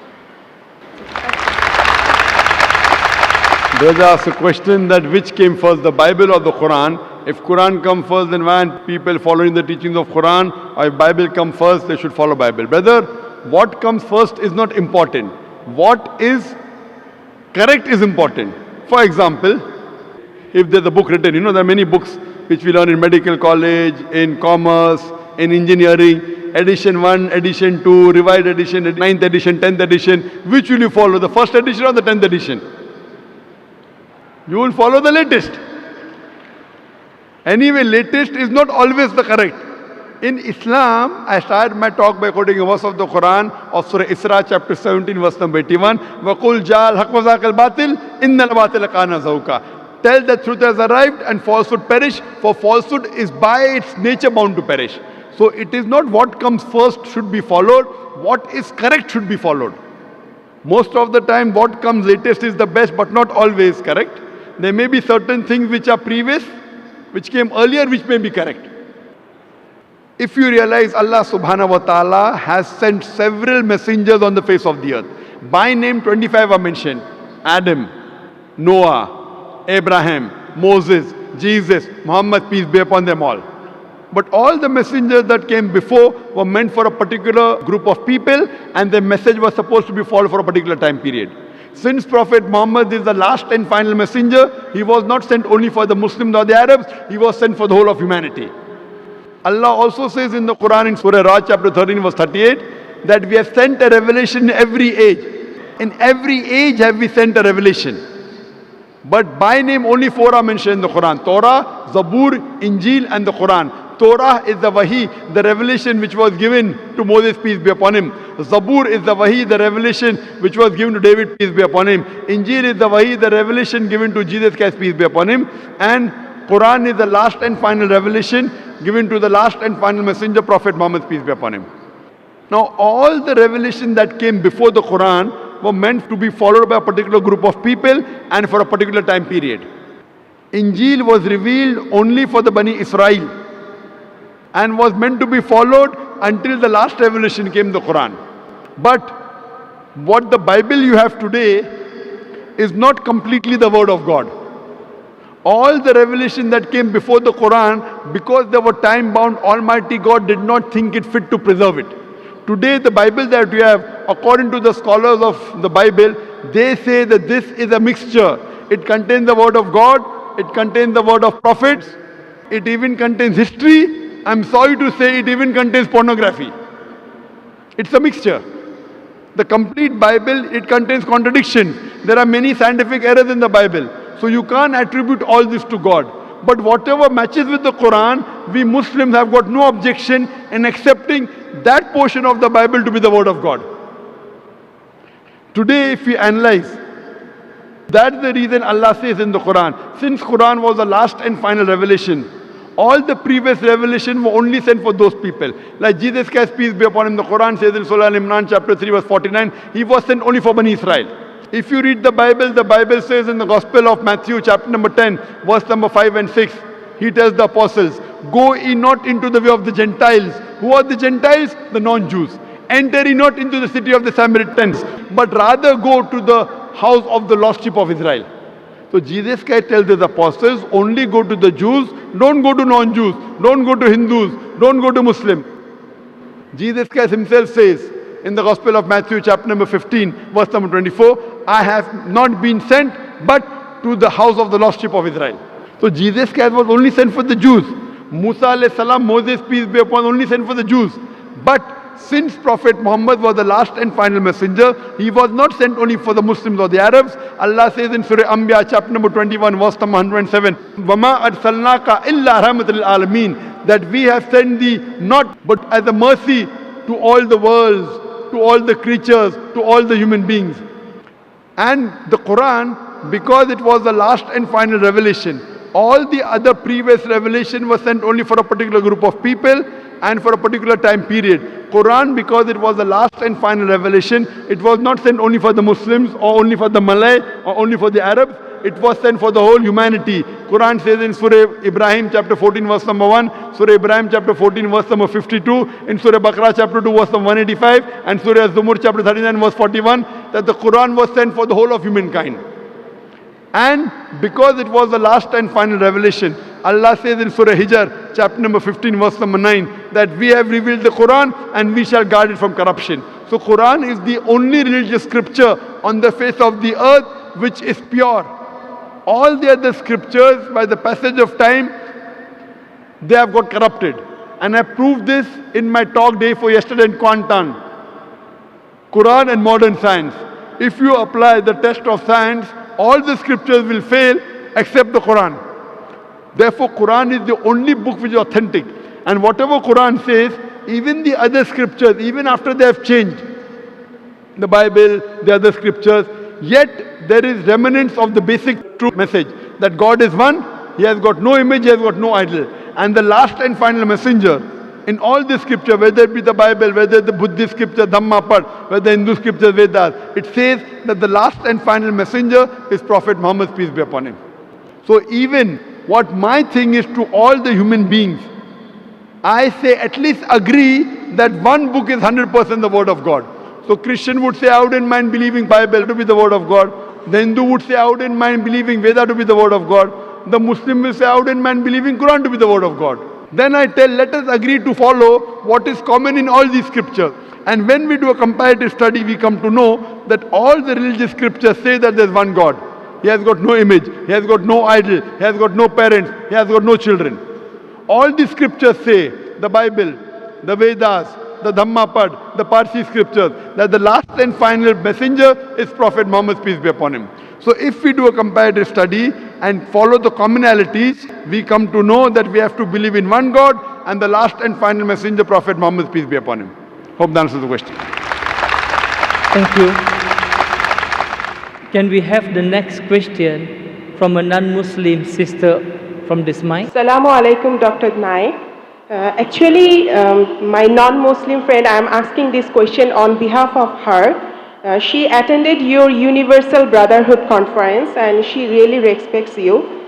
Brother asks a question that which came first, the Bible or the Quran? If Quran come first, then why aren't people following the teachings of Quran? Or if Bible come first, they should follow Bible. Brother, what comes first is not important. What is correct is important. For example, if there's a book written, there are many books which we learn in medical college, in commerce, in engineering, edition 1, edition 2, revised edition, 9th edition, 10th edition. Which will you follow, the first edition or the 10th edition? You will follow the latest. Anyway, latest is not always the correct. In Islam, I started my talk by quoting a verse of the Quran of Surah Isra, chapter 17, verse number 81. وَقُلْ جَاءَ الْحَقُّ وَزَهَقَ الْبَاطِلُ إِنَّ الْبَاطِلَ كَانَ زَهُوقًا. Tell that truth has arrived and falsehood perish, for falsehood is by its nature bound to perish. So it is not what comes first should be followed, what is correct should be followed. Most of the time what comes latest is the best, but not always correct. There may be certain things which are previous, which came earlier, which may be correct. If you realize Allah subhanahu wa ta'ala has sent several messengers on the face of the earth. By name 25 are mentioned. Adam, Noah, Abraham, Moses, Jesus, Muhammad, peace be upon them all. But all the messengers that came before were meant for a particular group of people, and their message was supposed to be followed for a particular time period. Since Prophet Muhammad is the last and final messenger, he was not sent only for the Muslims or the Arabs, he was sent for the whole of humanity. Allah also says in the Quran in Surah Ra'd chapter 13 verse 38 that we have sent a revelation in every age. In every age have we sent a revelation. But by name only 4 are mentioned in the Quran: Torah, Zabur, Injil and the Quran. Torah is the Wahi, the revelation which was given to Moses, peace be upon him. Zabur is the Wahi, the revelation which was given to David, peace be upon him. Injil is the Wahi, the revelation given to Jesus Christ, peace be upon him. And Quran is the last and final revelation given to the last and final messenger, Prophet Muhammad, peace be upon him. Now all the revelation that came before the Quran were meant to be followed by a particular group of people and for a particular time period. Injil was revealed only for the Bani Israel and was meant to be followed until the last revelation came, the Quran. But what the Bible you have today is not completely the word of God. All the revelation that came before the Quran, because they were time bound, Almighty God did not think it fit to preserve it. Today the Bible that we have, according to the scholars of the Bible, they say that this is a mixture. It contains the word of God, it contains the word of prophets, it even contains history. I'm sorry to say it even contains pornography. It's a mixture. The complete Bible, it contains contradictions. There are many scientific errors in the Bible. So you can't attribute all this to God. But whatever matches with the Quran, we Muslims have got no objection in accepting that portion of the Bible to be the word of God. Today if we analyze, that's the reason Allah says in the Quran, since Quran was the last and final revelation, all the previous revelation were only sent for those people. Like Jesus Christ, peace be upon him, the Quran says in Surah Al-Imran chapter 3 verse 49, he was sent only for Bani Israel. If you read the Bible says in the Gospel of Matthew chapter number 10 verse number 5 and 6, he tells the apostles, go ye not into the way of the Gentiles. Who are the Gentiles? The non-Jews. Enter ye not into the city of the Samaritans, but rather go to the house of the lost sheep of Israel. So Jesus Christ tells his apostles, only go to the Jews, don't go to non-Jews, don't go to Hindus, don't go to Muslim. Jesus Christ himself says in the Gospel of Matthew chapter number 15 verse number 24, I have not been sent but to the house of the lost sheep of Israel. So Jesus Christ was only sent for the Jews. Musa alayhi salam, Moses, peace be upon, only sent for the Jews. But since Prophet Muhammad was the last and final messenger, he was not sent only for the Muslims or the Arabs. Allah says in Surah Anbiya, chapter number 21, verse number 107, وَمَا أَرْسَلْنَاكَ إِلَّا رَحْمَةً لِلْعَالَمِينَ, that we have sent thee not but as a mercy to all the worlds, to all the creatures, to all the human beings. And the Quran, because it was the last and final revelation, all the other previous revelation was sent only for a particular group of people and for a particular time period. Quran, because it was the last and final revelation, it was not sent only for the Muslims or only for the Malay or only for the Arabs. It was sent for the whole humanity. Quran says in Surah Ibrahim chapter 14 verse number 1, Surah Ibrahim chapter 14 verse number 52, in Surah Baqarah chapter 2 verse number 185, and Surah Az-Zumur chapter 39 verse 41, that the Quran was sent for the whole of humankind. And because it was the last and final revelation, Allah says in Surah Hijr, chapter number 15, verse number 9, that we have revealed the Quran and we shall guard it from corruption. So Quran is the only religious scripture on the face of the earth which is pure. All the other scriptures, by the passage of time, they have got corrupted. And I proved this in my talk day for yesterday in Kuantan. Quran and modern science. If you apply the test of science, all the scriptures will fail except the Quran. Therefore, Quran is the only book which is authentic. And whatever Quran says, even the other scriptures, even after they have changed, the Bible, the other scriptures, yet there is remnants of the basic true message that God is one, He has got no image, He has got no idol. And the last and final messenger in all the scripture, whether it be the Bible, whether the Buddhist scripture, Dhammapad, whether Hindu scripture, Vedas, it says that the last and final messenger is Prophet Muhammad, peace be upon him. So even what my thing is to all the human beings, I say at least agree that one book is 100% the word of God. So Christian would say, I wouldn't mind believing Bible to be the word of God. The Hindu would say, I wouldn't mind believing Veda to be the word of God. The Muslim will say, I wouldn't mind believing Quran to be the word of God. Then I tell, let us agree to follow what is common in all these scriptures. And when we do a comparative study, we come to know that all the religious scriptures say that there is one God. He has got no image, He has got no idol, He has got no parents, He has got no children. All the scriptures say, the Bible, the Vedas, the Dhammapad, the Parsi scriptures, that the last and final messenger is Prophet Muhammad, peace be upon him. So if we do a comparative study and follow the commonalities, we come to know that we have to believe in one God and the last and final messenger, Prophet Muhammad, peace be upon him. Hope that answers the question. Thank you. Can we have the next question from a non-Muslim sister from this mic? Assalamu alaikum, Dr. Nai. My non-Muslim friend, I am asking this question on behalf of her. She attended your Universal Brotherhood conference and she really respects you.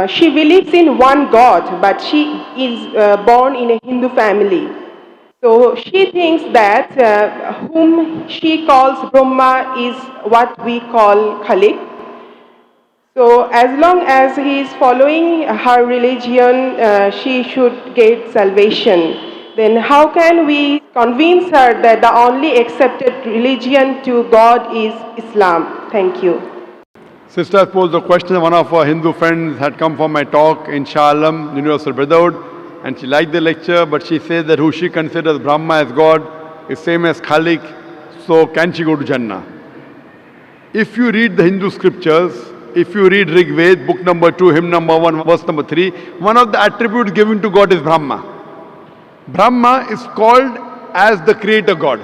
She believes in one God, but she is born in a Hindu family. So she thinks that whom she calls Brahma is what we call Khalik. So as long as he is following her religion, she should get salvation. Then how can we convince her that the only accepted religion to God is Islam? Thank you. Sister posed the question. One of our Hindu friends had come for my talk in Shah Alam, Universal Brotherhood, and she liked the lecture, but she says that who she considers Brahma as God is same as Khalik, so can she go to Jannah? If you read the Hindu scriptures, if you read Rig Ved, book number 2, hymn number 1, verse number 3, one of the attributes given to God is Brahma. Brahma is called as the creator God.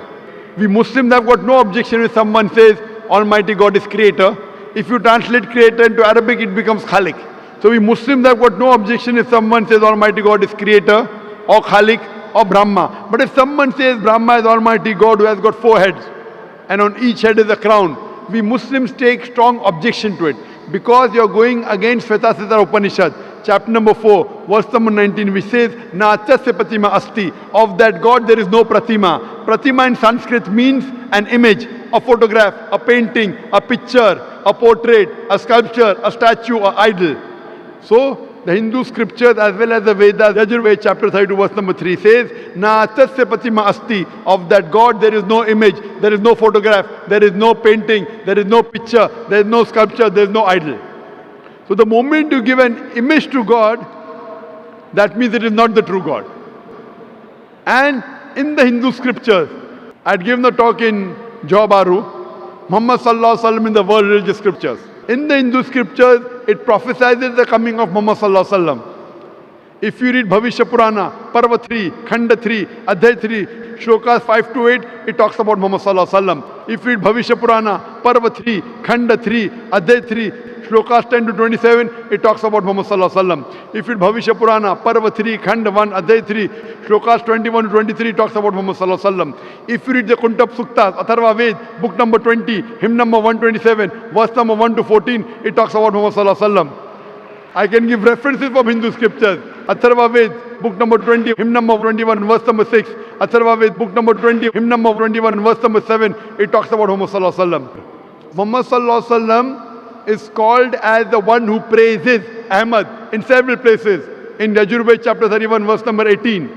We Muslims have got no objection if someone says Almighty God is creator. If you translate creator into Arabic, it becomes Khalik. So we Muslims have got no objection if someone says Almighty God is creator or Khalik or Brahma. But if someone says Brahma is Almighty God who has got 4 heads and on each head is a crown, we Muslims take strong objection to it because you're going against Shvetashvatara Upanishad, chapter number 4, verse number 19, which says, Na achasya pratima asti. Of that God there is no pratima. Pratima in Sanskrit means an image, a photograph, a painting, a picture, a portrait, a sculpture, a statue, or idol. So, the Hindu scriptures as well as the Vedas, Yajurveda chapter 32 verse number 3 says, Na achasya pratima asti. Of that God there is no image, there is no photograph, there is no painting, there is no picture, there is no sculpture, there is no idol. So the moment you give an image to God, that means it is not the true God. And in the Hindu scriptures, I'd given the talk in Johor Bahru, Muhammad Sallallahu Alaihi Wasallam in the world religious scriptures. In the Hindu scriptures, it prophesies the coming of Muhammad Sallallahu Alaihi Wasallam. If you read Bhavishya Purana, Parva 3, Khanda 3, Adhyay 3, Shlokas 5 to 8, it talks about Muhammad Sallallahu Alaihi Wasallam. If you read Bhavishya Purana, Parva 3, Khanda 3, Adhyay 3, Shlokas 10 to 27, it talks about Muhammad Sallallahu Alaihi Wasallam. If you read Bhavishya Purana, Parva 3, Khanda 1, Adhyay 3, Shlokas 21 to 23, it talks about Muhammad Sallallahu Alaihi Wasallam. If you read the Kuntap Suktas, Atharva Ved, book number 20, hymn number 127, verse number 1 to 14, it talks about Muhammad Sallallahu Alaihi Wasallam. I can give references from Hindu scriptures. Atharva Ved, book number 20, hymn number 21, verse number 6. Atharva Ved, book number 20, hymn number 21, verse number 7. It talks about Muhammad Sallallahu Alaihi Wasallam. Muhammad Sallallahu Alaihi Wasallam is called as the one who praises Ahmad in several places. In Yajurved chapter 31, verse number 18.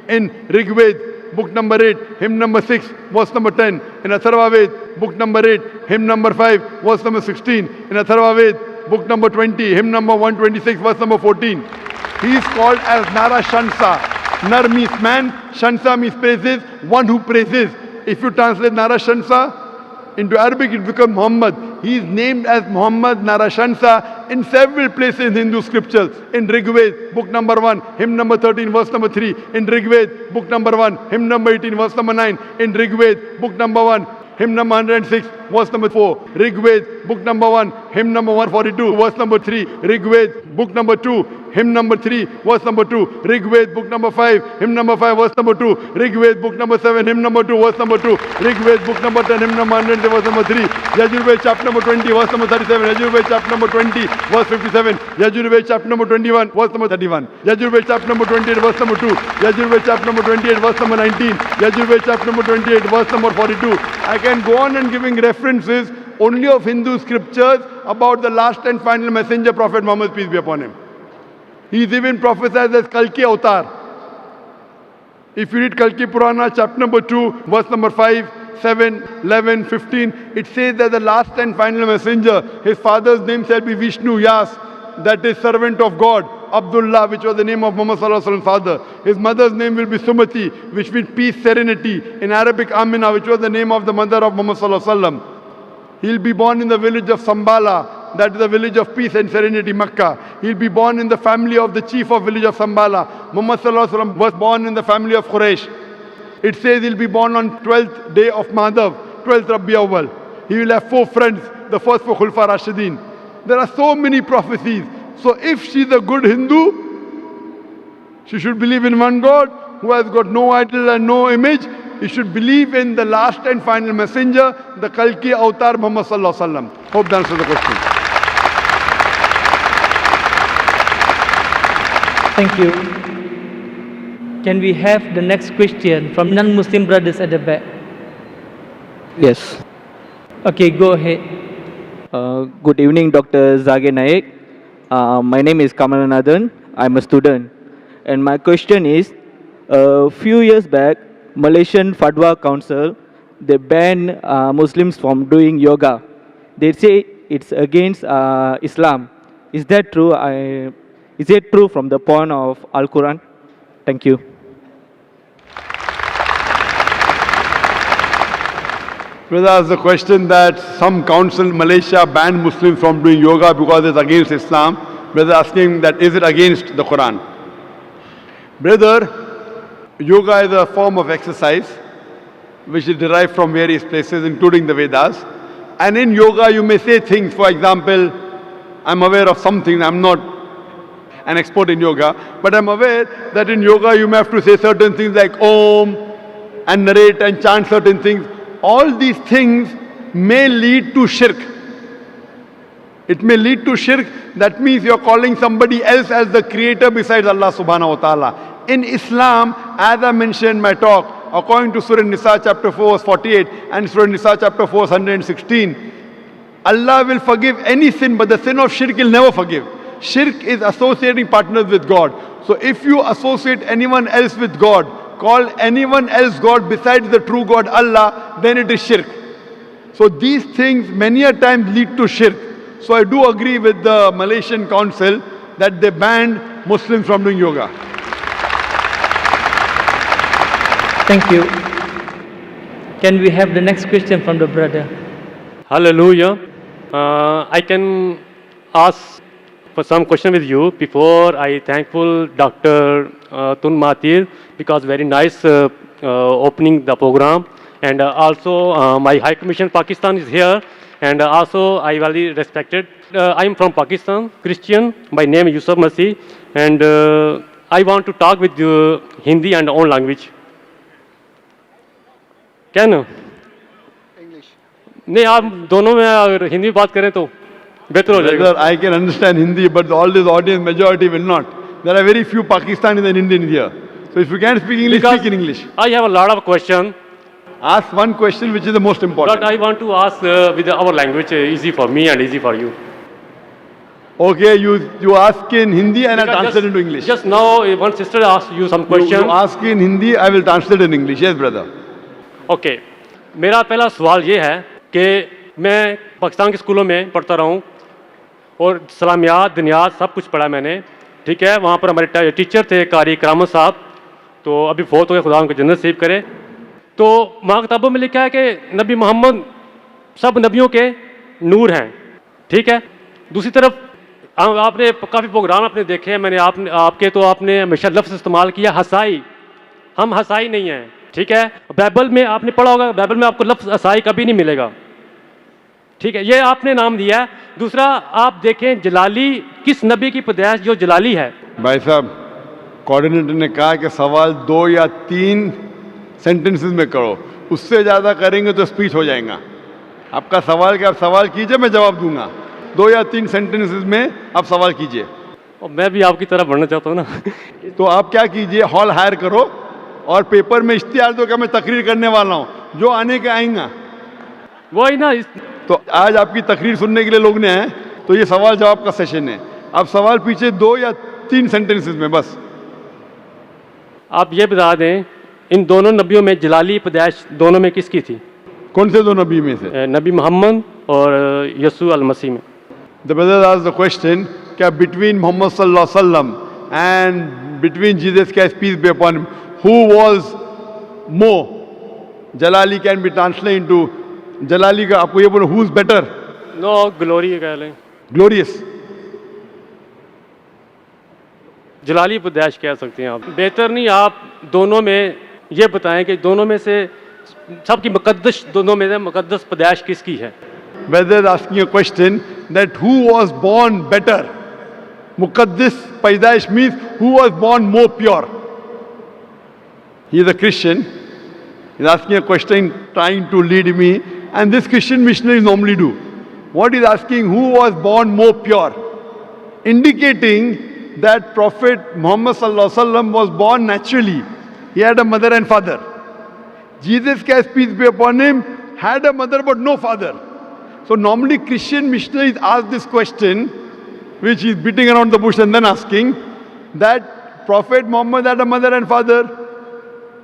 In Rigved, book number 8, hymn number 6, verse number 10. In Atharva Ved, book number 8, hymn number 5, verse number 16. In Atharva Ved, book number 20, hymn number 126, verse number 14. He is called as Nara Shansa. Nar means man, Shansa means praises, one who praises. If you translate Nara Shansa into Arabic, it becomes Muhammad. He is named as Muhammad Nara Shansa in several places in Hindu scriptures. In Rigved, book number 1, hymn number 13, verse number 3. In Rigved, book number 1, hymn number 18, verse number 9. In Rigved, book number 1, hymn number 106, verse number 4. Rigved, book number 1, hymn number 142, verse number 3. Rigved, book number 2, hymn number 3, verse number 2. Rigved, book number 5, hymn number 5, verse number 2. Rigved, book number 7, hymn number 2, verse number 2. Rigved, book number 10, hymn number 100, verse number 3. Yajurved, chapter number 20, verse number 37. Yajurved, chapter number 20, verse 57. Yajurved, chapter number 21, verse number 31. Yajurved, chapter number 28, verse number 2. Yajurved, chapter number 28, verse number 19. Yajurved, chapter number 28, verse number 42. I can go on and giving references only of Hindu scriptures about the last and final messenger, Prophet Muhammad, peace be upon him. He is even prophesied as Kalki Avatar. If you read Kalki Purana, chapter number 2, verse number 5, 7, 11, 15, it says that the last and final messenger, his father's name shall be Vishnu Yas, that is servant of God. Abdullah, which was the name of Muhammad Sallallahu Alaihi Wasallam's father. His mother's name will be Sumati, which means peace, serenity. In Arabic, Amina, which was the name of the mother of Muhammad Sallallahu Alaihi Wasallam. He'll be born in the village of Sambala, that is the village of peace and serenity, Makkah. He'll be born in the family of the chief of village of Sambala. Muhammad Sallallahu Alaihi Wasallam was born in the family of Quraysh. It says he'll be born on 12th day of Madhav, 12th Rabi Awwal. He will have 4 friends, the first 4 Khulfa Rashidin. There are so many prophecies. So if she's a good Hindu, she should believe in one God who has got no idol and no image. He should believe in the last and final messenger, the Kalki Avatar Muhammad Sallallahu Alaihi Wasallam. Hope that answers the question. Thank you. Can we have the next question from non-Muslim brothers at the back? Yes. Okay, go ahead. Good evening, Dr. Zakir Naik. My name is Kamalanathan. I'm a student. And my question is, a few years back, Malaysian Fatwa Council, they banned Muslims from doing yoga. They say it's against Islam. Is that true? Is it true from the point of Al-Quran? Thank you. Brother asked the question that some council in Malaysia banned Muslims from doing yoga because it's against Islam. Brother asking that is it against the Quran? Brother, yoga is a form of exercise which is derived from various places including the Vedas. And in yoga you may say things, for example, I'm aware of something, I'm not an expert in yoga, but I'm aware that in yoga you may have to say certain things like Om and narrate and chant certain things. All these things may lead to shirk. It may lead to shirk. That means you're calling somebody else as the creator besides Allah subhanahu wa ta'ala. In Islam, as I mentioned in my talk, according to Surah Nisa chapter 4 verse 48 and Surah Nisa chapter 4 verse 116, Allah will forgive any sin, but the sin of shirk He'll never forgive. Shirk is associating partners with God. So if you associate anyone else with God, call anyone else God besides the true God Allah, then it is shirk. So these things many a time lead to shirk. So I do agree with the Malaysian Council that they banned Muslims from doing yoga. Thank you. Can we have the next question from the brother? Hallelujah. I can ask for some question with you. Before I thankful Dr. Tun Mahathir because very nice opening the program, and also my High Commission Pakistan is here, and also I very respected. I am from Pakistan, Christian. My name is Yusuf Masih, and I want to talk with you Hindi and own language. क्या ना नहीं आप दोनों में अगर हिंदी बात करें तो बेहतर हो जाएगा. I can understand Hindi, but all this audience majority will not. There are very few Pakistanis and Indians here. So if you can't speak English, Because speak in English. I have a lot of question. Ask one question which is the most important. But I want to ask with our language easy for me and easy for you. Okay, you ask in Hindi and I translate into English. Just now one sister asked you some question. You ask in Hindi, I will translate in English. Yes, brother. Okay मेरा पहला सवाल ये है कि मैं पाकिस्तान के स्कूलों में पढ़ता रहा हूँ और सलामियात दुनियात सब कुछ पढ़ा मैंने, ठीक है. वहाँ पर हमारे टीचर थे कारी करामत साहब, तो अभी बहुत हो गए, खुदा उनको जन्नत नसीब करे. तो वहाँ किताबों में लिखा है कि नबी मोहम्मद सब नबियों के नूर हैं, ठीक है. दूसरी तरफ आपने काफ़ी प्रोग्राम आपने देखे हैं मैंने, आपके तो आपने हमेशा लफ्ज़ इस्तेमाल किया हसाई. हम हसाई नहीं हैं, ठीक है. बाइबल में आपने पढ़ा होगा, बाइबल में आपको लफ्ज़ हसाई कभी नहीं मिलेगा, ठीक है. ये आपने नाम दिया है. दूसरा आप देखें जलाली, किस नबी की पैदाइश जो जलाली है. भाई साहब, कोऑर्डिनेटर ने कहा कि सवाल 2 या 3 सेंटेंसेस में करो, उससे ज़्यादा करेंगे तो स्पीच हो जाएगा. आपका सवाल क्या, आप सवाल कीजिए, मैं जवाब दूंगा. 2 या 3 सेंटेंसेस में आप सवाल कीजिए. और मैं भी आपकी तरफ बढ़ना चाहता हूँ ना. तो आप क्या कीजिए, हॉल हायर करो और पेपर में इश्तिहार दो कि मैं तकरीर करने वाला हूँ, जो आने के आएंगा. वही ना. तो आज आपकी तकरीर सुनने के लिए लोग ने आए, तो ये सवाल जवाब का सेशन है. आप सवाल पीछे 2 या 3 सेंटेंसेस में बस. आप ये बता दें इन दोनों नबियों में जलाली पैदाइश दोनों में किसकी थी. कौन से 2 नबी में से. नबी मोहम्मद और यसू अल मसीह में. The brother asked the question क्या between Muhammad sallallahu alaihi wasallam and between Jesus Christ peace be upon him, who was more. Jalali can be translated into Jalali का आपको ये बोलो who is better. No, glory कह लें. Glorious. जलाली पैदाइश कह सकते हैं आप. बेहतर नहीं आप दोनों में ये बताएं कि दोनों में से सबकी मुकद्दस, दोनों में से मुकद्दस पैदाइश किसकी है. Brother is asking a question that who was born better. Muqaddis पैदाइश means who was born more pure. He is a Christian. He is asking a question trying to lead me, and this Christian missionaries normally do. What he is asking, who was born more pure? Indicating that Prophet Muhammad sallallahu alaihi wasallam was born naturally. He had a mother and father. Jesus Christ peace be upon him had a mother but no father. So normally Christian missionaries ask this question, which is beating around the bush and then asking that Prophet Muhammad had a mother and father.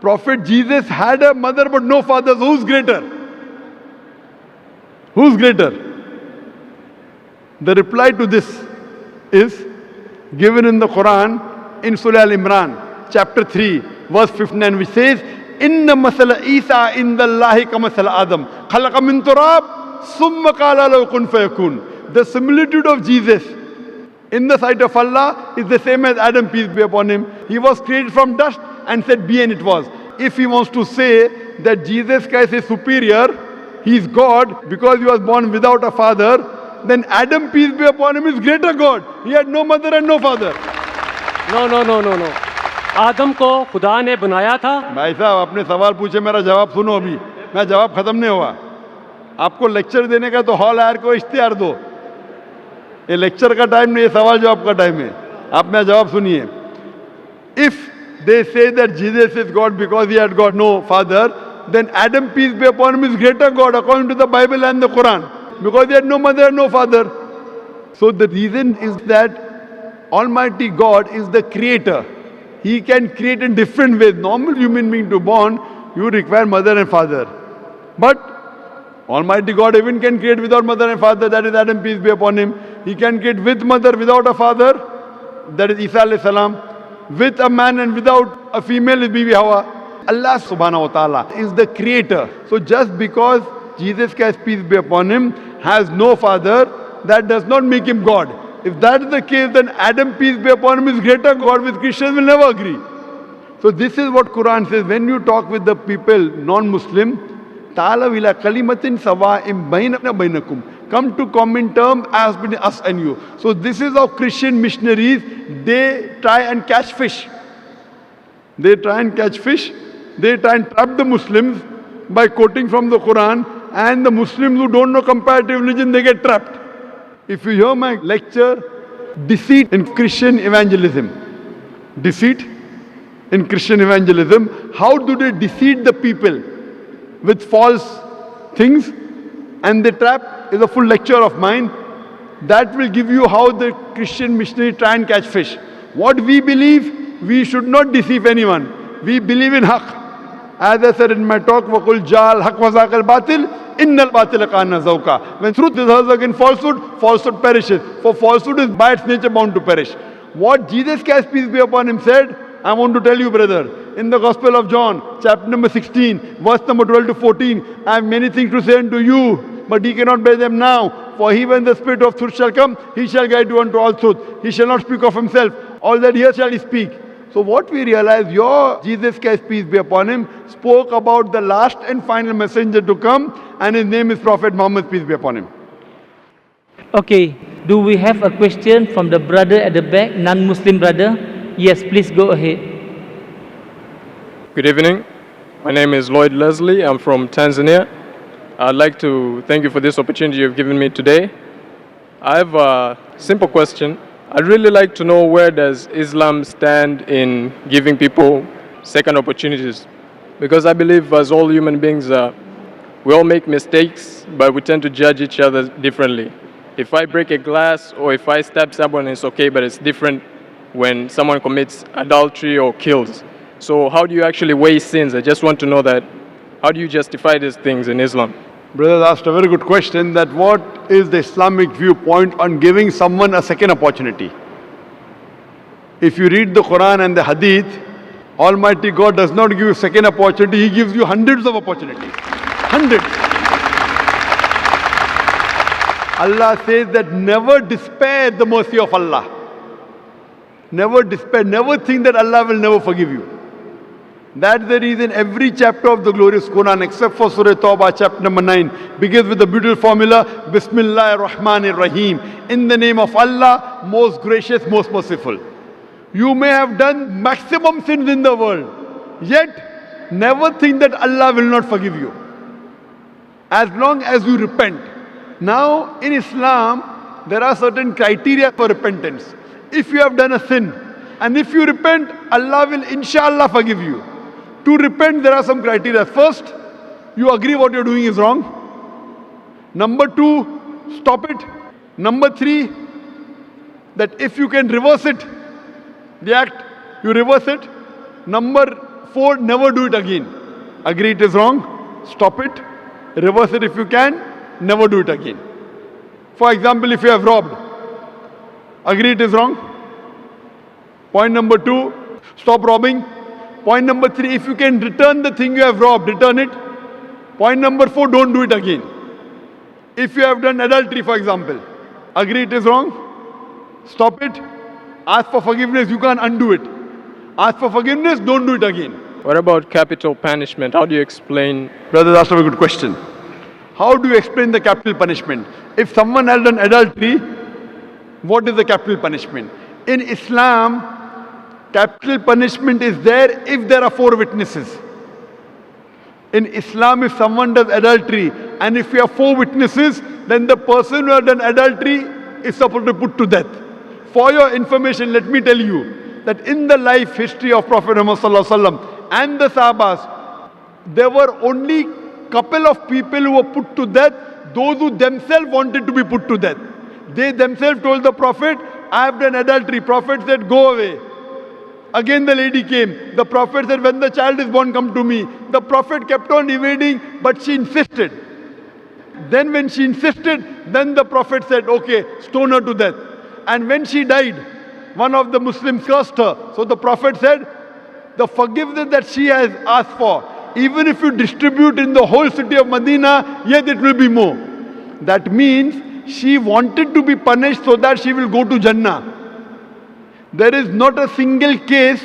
Prophet Jesus had a mother but no father. So who's greater? Who's greater? The reply to this is given in the Quran in Surah Al-Imran, chapter 3, verse 59, which says, Inna masala Isa inda Allahi ka masala Adam. Khalaqa min turab, summa qala lahu kun fayakun. The similitude of Jesus in the sight of Allah is the same as Adam, peace be upon him. He was created from dust and said, be, and it was. If he wants to say that Jesus Christ is superior, he is God because he was born without a father, then Adam, peace be upon him, is greater God. He had no mother and no father. No. आदम को खुदा ने बनाया था. भाई साहब आपने सवाल पूछे, मेरा जवाब सुनो. अभी मैं जवाब खत्म नहीं हुआ. आपको लेक्चर देने का तो हॉल आयर को इश्तिहार दो. ये लेक्चर का टाइम नहीं, ये सवाल जवाब का टाइम है. आप मेरा जवाब सुनिए. If they say that Jesus is God because he had got no father, then Adam, peace be upon him, is greater God according to the Bible and the Quran because he had no mother and no father. So the reason is that Almighty God is the creator. He can create in different ways. Normal human being to born, you require mother and father. But Almighty God even can create without mother and father. That is Adam, peace be upon him. He can create with mother, without a father. that is Isa alayhi salam, with a man and without a female is Bibi Hawa. Allah subhanahu wa ta'ala is the creator. So just because Jesus Christ, peace be upon him, has no father, that does not make him God. If that is the case, then Adam, peace be upon him, is greater God, which Christians will never agree. So this is what Quran says. When you talk with the people, non-Muslim, ta'ala ila kalimatin sawa'im bainana bainakum. Come to common terms as between us and you. So this is how Christian missionaries, they try and catch fish. They try and catch fish. They try and trap the Muslims by quoting from the Quran, and the Muslims who don't know comparative religion, they get trapped. If you hear my lecture, deceit in Christian evangelism. Deceit in Christian evangelism. How do they deceive the people with false things? And they trap is a full lecture of mine. That will give you how the Christian missionary try and catch fish. What we believe, we should not deceive anyone. We believe in haqq. As I said in my talk, وَقُلْ جَعَلْ حَقْ وَزَاقَ الْبَاطِلِ إِنَّ الْبَاطِلَ كَانَ زَوْقًا. When truth is heard against falsehood, falsehood perishes. For falsehood is by its nature bound to perish. What Jesus Christ, peace be upon him, said, I want to tell you, brother, in the Gospel of John, chapter number 16, verse number 12 to 14, I have many things to say unto you, but ye cannot bear them now. For he, when the Spirit of truth shall come, he shall guide you unto all truth. He shall not speak of himself. All that here shall he speak. So what we realize, your Jesus Christ, peace be upon him, spoke about the last and final messenger to come, and his name is Prophet Muhammad, peace be upon him. Okay, do we have a question from the brother at the back, non-Muslim brother? Yes, please go ahead. Good evening. My name is Lloyd Leslie. I'm from Tanzania. I'd like to thank you for this opportunity you've given me today. I have a simple question. I'd really like to know, where does Islam stand in giving people second opportunities? Because I believe as all human beings, we all make mistakes, but we tend to judge each other differently. If I break a glass or if I stab someone, it's okay, but it's different when someone commits adultery or kills. So how do you actually weigh sins? I just want to know that. How do you justify these things in Islam? Brother asked a very good question, that what is the Islamic viewpoint on giving someone a second opportunity? If you read the Quran and the Hadith, Almighty God does not give you second opportunity, He gives you hundreds of opportunities. Hundreds. Allah says that never despair the mercy of Allah. Never despair, never think that Allah will never forgive you. That's the reason every chapter of the glorious Quran, except for Surah Tawbah, chapter number 9, begins with the beautiful formula, Bismillahir Rahmanir Rahim. In the name of Allah, most gracious, most merciful. You may have done maximum sins in the world, yet never think that Allah will not forgive you. As long as you repent. Now, in Islam, there are certain criteria for repentance. If you have done a sin, and if you repent, Allah will inshallah forgive you. To repent, there are some criteria. First, you agree what you're doing is wrong. Number 2, stop it. Number 3, that if you can reverse it, the act, you reverse it. Number 4, never do it again. Agree it is wrong, stop it, reverse it if you can, never do it again. For example, if you have robbed, agree it is wrong. Point number 2, stop robbing. Point number 3, if you can return the thing you have robbed, return it. Point number 4, don't do it again. If you have done adultery, for example, agree it is wrong, stop it. Ask for forgiveness, you can't undo it. Ask for forgiveness, don't do it again. What about capital punishment? How do you explain? Brother, that's a very good question. How do you explain the capital punishment? If someone has done adultery, what is the capital punishment? In Islam, capital punishment is there if there are 4 witnesses. In Islam, if someone does adultery and if you have 4 witnesses, then the person who has done adultery is supposed to be put to death. For your information, let me tell you that in the life history of Prophet Muhammad and the Sahabas, there were only couple of people who were put to death, those who themselves wanted to be put to death. They themselves told the Prophet, I have done adultery. Prophet said, go away. Again the lady came. The Prophet said, when the child is born, come to me. The Prophet kept on evading, but she insisted. Then when she insisted, then the Prophet said, okay, stone her to death. And when she died, one of the Muslims cursed her. So the Prophet said, the forgiveness that she has asked for, even if you distribute in the whole city of Medina, yet it will be more. That means she wanted to be punished so that she will go to Jannah. There is not a single case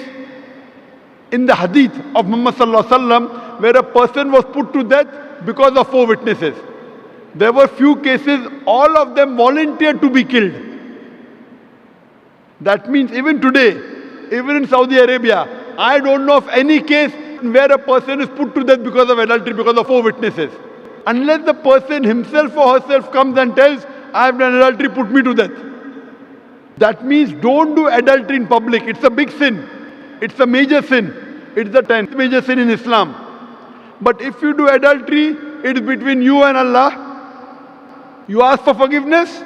in the hadith of Muhammad sallallahu alaihi wasallam where a person was put to death because of 4 witnesses. There were few cases, all of them volunteered to be killed. That means even today, even in Saudi Arabia, I don't know of any case where a person is put to death because of adultery, because of 4 witnesses. Unless the person himself or herself comes and tells, I have done adultery, put me to death. That means don't do adultery in public. It's a big sin. It's a major sin. It's the 10th major sin in Islam. But if you do adultery, it's between you and Allah. You ask for forgiveness,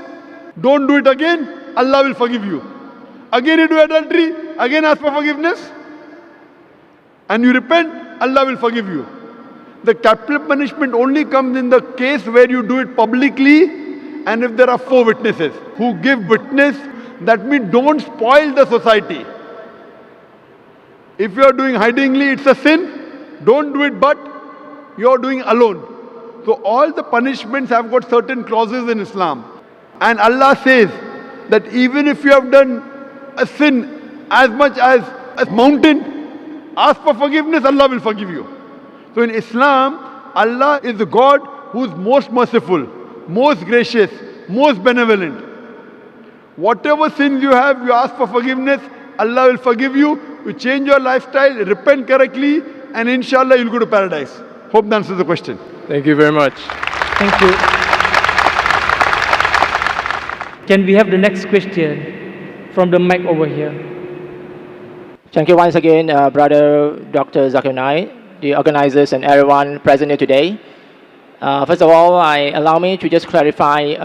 don't do it again, Allah will forgive you. Again you do adultery, again ask for forgiveness, and you repent, Allah will forgive you. The capital punishment only comes in the case where you do it publicly, and if there are 4 witnesses who give witness, that means don't spoil the society. If you are doing hidingly, it's a sin. Don't do it, but you are doing alone. So all the punishments have got certain clauses in Islam. And Allah says that even if you have done a sin as much as a mountain, ask for forgiveness, Allah will forgive you. So in Islam, Allah is the God who is most merciful, most gracious, most benevolent. Whatever sins you have, you ask for forgiveness, Allah will forgive you. You change your lifestyle, repent correctly, and inshallah you'll go to paradise. Hope that answers the question. Thank you very much. Thank you. Can we have the next question from the mic over here? Thank you once again, Brother Dr. Zakir Naik, the organizers and everyone present here today. First of all, allow me to just clarify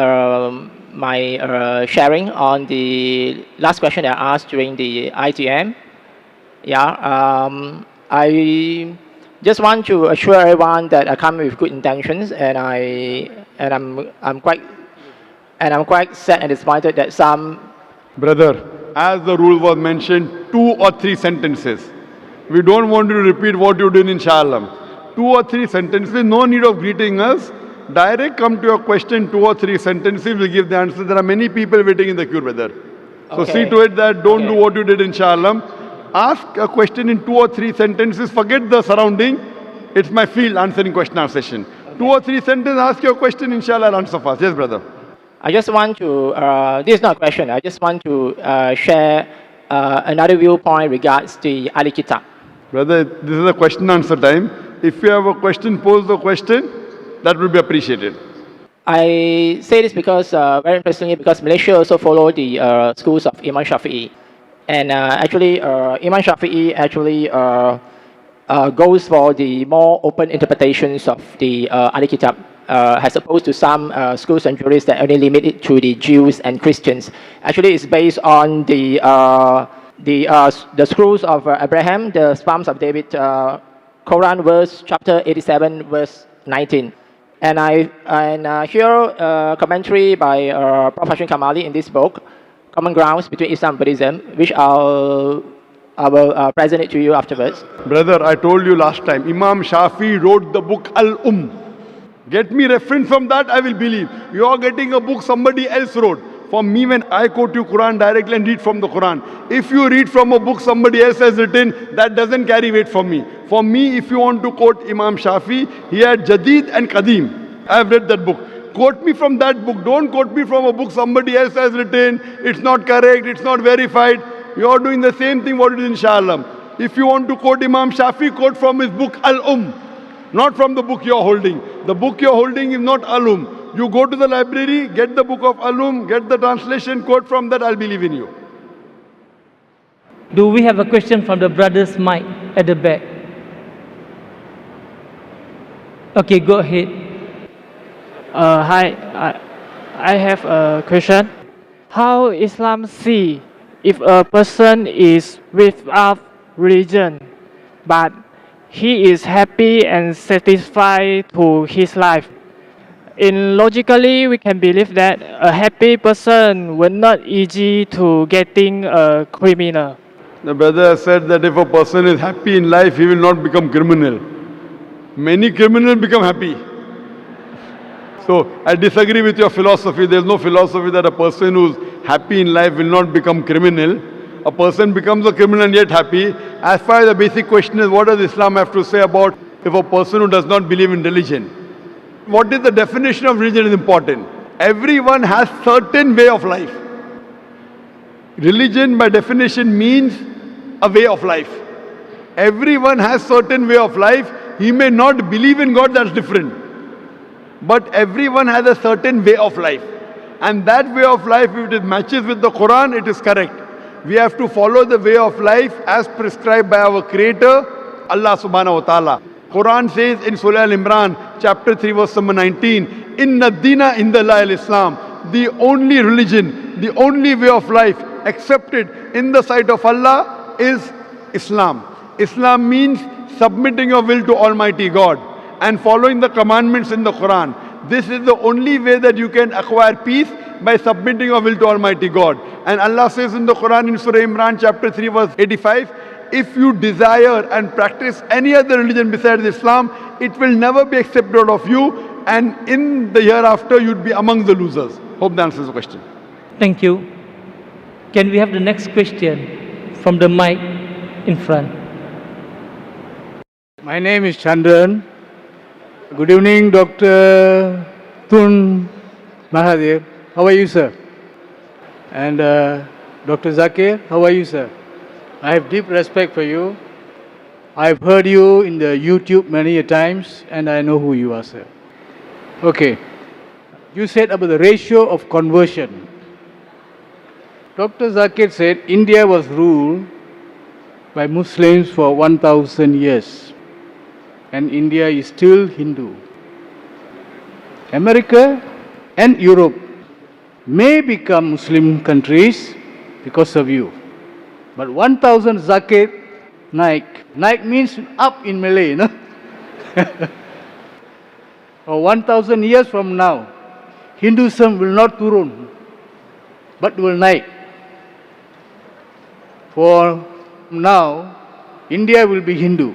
my sharing on the last question I asked during the ITM. I just want to assure everyone that I come with good intentions, and I'm quite sad and disappointed that some. Brother, as the rule was mentioned, 2 or 3 sentences. We don't want you to repeat what you did, inshallah. 2 or 3 sentences, no need of greeting us. Direct come to your question, 2 or 3 sentences, we'll give the answer. There are many people waiting in the queue, brother. So see to it that don't do what you did, inshallah. Ask a question in 2 or 3 sentences, forget the surrounding. It's my field, answering question answer session. 2 or 3 sentences, ask your question, inshallah, I'll answer fast. Yes, brother. I just want to, this is not a question, I just want to share another viewpoint regards the Ali Kitab. Brother, this is a question answer time. If you have a question, pose the question. That will be appreciated. I say this because, very interestingly, because Malaysia also follow the schools of Imam Shafi'i. And actually, Imam Shafi'i actually goes for the more open interpretations of the Ali Kitab, as opposed to some schools and jurists that only limit it to the Jews and Christians. Actually, it's based on the scrolls of Abraham, the Psalms of David, Quran verse chapter 87, verse 19. And I hear a commentary by Prof. Hashim Kamali in this book, Common Grounds Between Islam and Buddhism, which I will present it to you afterwards. Brother, I told you last time, Imam Shafi wrote the book Al-Umm. Get me reference from that, I will believe. You are getting a book somebody else wrote. For me, when I quote you Quran directly and read from the Quran, if you read from a book somebody else has written, that doesn't carry weight for me. For me, if you want to quote Imam Shafi, he had Jadid and Qadim. I have read that book. Quote me from that book. Don't quote me from a book somebody else has written. It's not correct. It's not verified. You are doing the same thing what it is in Shah. If you want to quote Imam Shafi, quote from his book Al-Umm. Not from the book you are holding. The book you are holding is not Al-Umm. You go to the library, get the book of Al-Umm, get the translation, quote from that, I'll believe in you. Do we have a question from the brothers' mic at the back? Okay, go ahead. Hi, I have a question. How Islam see if a person is without religion, but he is happy and satisfied to his life, in logically we can believe that a happy person will not easy to getting a criminal. The brother said that if a person is happy in life, he will not become criminal. Many criminals become happy. So I disagree with your philosophy. There is no philosophy that a person who is happy in life will not become criminal. A person becomes a criminal and yet happy. As far as the basic question is, what does Islam have to say about if a person who does not believe in religion? What is the definition of religion is important. Everyone has certain way of life. Religion by definition means a way of life. Everyone has certain way of life. He may not believe in God, that's different. But everyone has a certain way of life. And that way of life, if it matches with the Quran, it is correct. We have to follow the way of life as prescribed by our Creator, Allah subhanahu wa ta'ala. Quran says in Surah Al-Imran, chapter 3, verse number 19, Inna dina indallahi al-Islam. The only religion, the only way of life accepted in the sight of Allah is Islam. Islam means submitting your will to Almighty God and following the commandments in the Quran. This is the only way that you can acquire peace, by submitting your will to Almighty God. And Allah says in the Quran in Surah Imran chapter 3 verse 85, if you desire and practice any other religion besides Islam, it will never be accepted of you, and in the hereafter you'd be among the losers. Hope that answers the question. Thank you. Can we have the next question from the mic in front? My name is Chandran. Good evening, Dr. Tun Mahathir. How are you, sir? And Dr. Zakir, how are you, sir? I have deep respect for you. I've heard you in the YouTube many a times, and I know who you are, sir. Okay. You said about the ratio of conversion. Dr. Zakir said India was ruled by Muslims for 1,000 years, and India is still Hindu. America and Europe may become Muslim countries because of you. But 1,000 Zakir Naik. Naik means up in Malay, no? Or 1,000 years from now, Hinduism will not turun, but will naik. For now, India will be Hindu,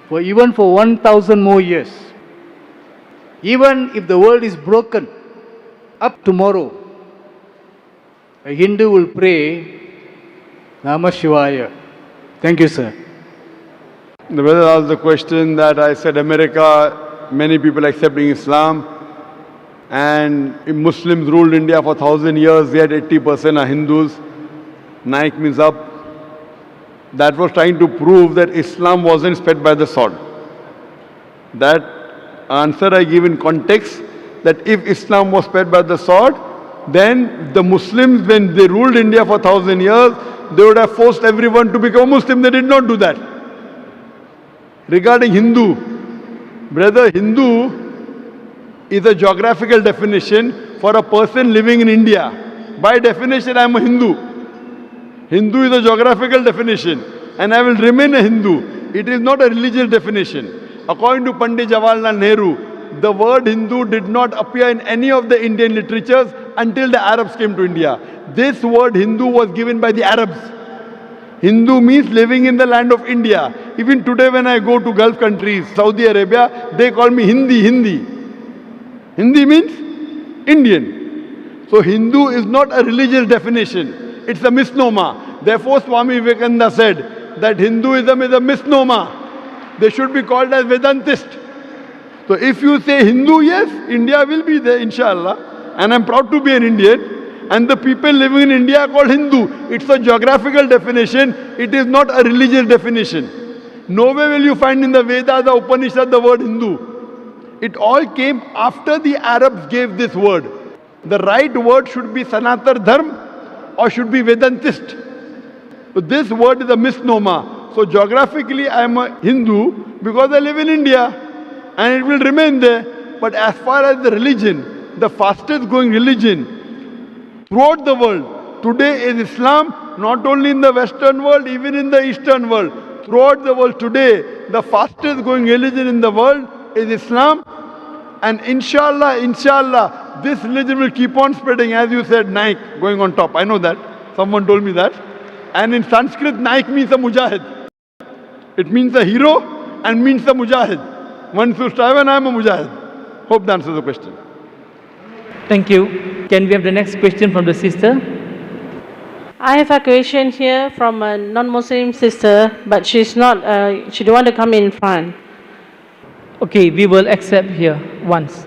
for even for 1,000 more years. Even if the world is broken, up tomorrow, a Hindu will pray Namah Shivaya. Thank you, sir. The brother asked the question that I said America, many people accepting Islam, and if Muslims ruled India for 1,000 years, yet 80% are Hindus. Naik means up. That was trying to prove that Islam wasn't spread by the sword. That answer I give in context, that if Islam was spread by the sword, then the Muslims, when they ruled India for 1,000 years, they would have forced everyone to become Muslim. They did not do that. Regarding Hindu, brother, Hindu is a geographical definition for a person living in India. By definition, I am a Hindu. Hindu is a geographical definition, and I will remain a Hindu. It is not a religious definition. According to Pandit Jawaharlal Nehru, the word Hindu did not appear in any of the Indian literatures until the Arabs came to India. This word Hindu was given by the Arabs. Hindu means living in the land of India. Even today when I go to Gulf countries, Saudi Arabia, they call me Hindi. Hindi means Indian. So Hindu is not a religious definition. It's a misnomer. Therefore Swami Vivekananda said that Hinduism is a misnomer. They should be called as Vedantist. So if you say Hindu, yes, India will be there, inshallah. And I'm proud to be an Indian. And the people living in India are called Hindu. It's a geographical definition. It is not a religious definition. Nowhere will you find in the Vedas, the Upanishad, the word Hindu. It all came after the Arabs gave this word. The right word should be Sanatar Dharma or should be Vedantist. So this word is a misnomer. So geographically I am a Hindu because I live in India and it will remain there. But as far as the religion, the fastest growing religion throughout the world today is Islam, not only in the Western world, even in the Eastern world. Throughout the world today, the fastest growing religion in the world is Islam. And inshallah, this religion will keep on spreading. As you said, Naik, going on top. I know that. Someone told me that. And in Sanskrit, Naik means a mujahid. It means a hero and means a mujahid. One should strive, and I am a mujahid. Hope that answers the question. Thank you. Can we have the next question from the sister? I have a question here from a non-Muslim sister, but she's not. She don't want to come in front. Okay, we will accept here once.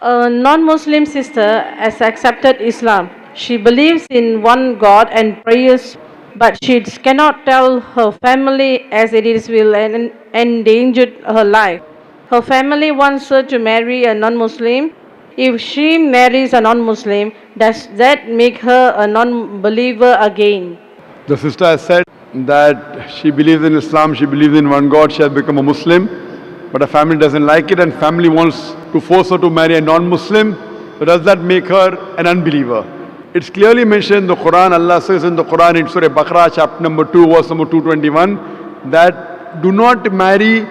A non-Muslim sister has accepted Islam. She believes in one God and prayers, but she cannot tell her family as it is will endanger her life. Her family wants her to marry a non-Muslim. If she marries a non-Muslim, does that make her a non-believer again? The sister has said that she believes in Islam, she believes in one God, she has become a Muslim, but her family doesn't like it and family wants to force her to marry a non-Muslim. So does that make her an unbeliever? It's clearly mentioned in the Quran. Allah says in the Quran in Surah Baqarah chapter number 2 verse number 221 that do not marry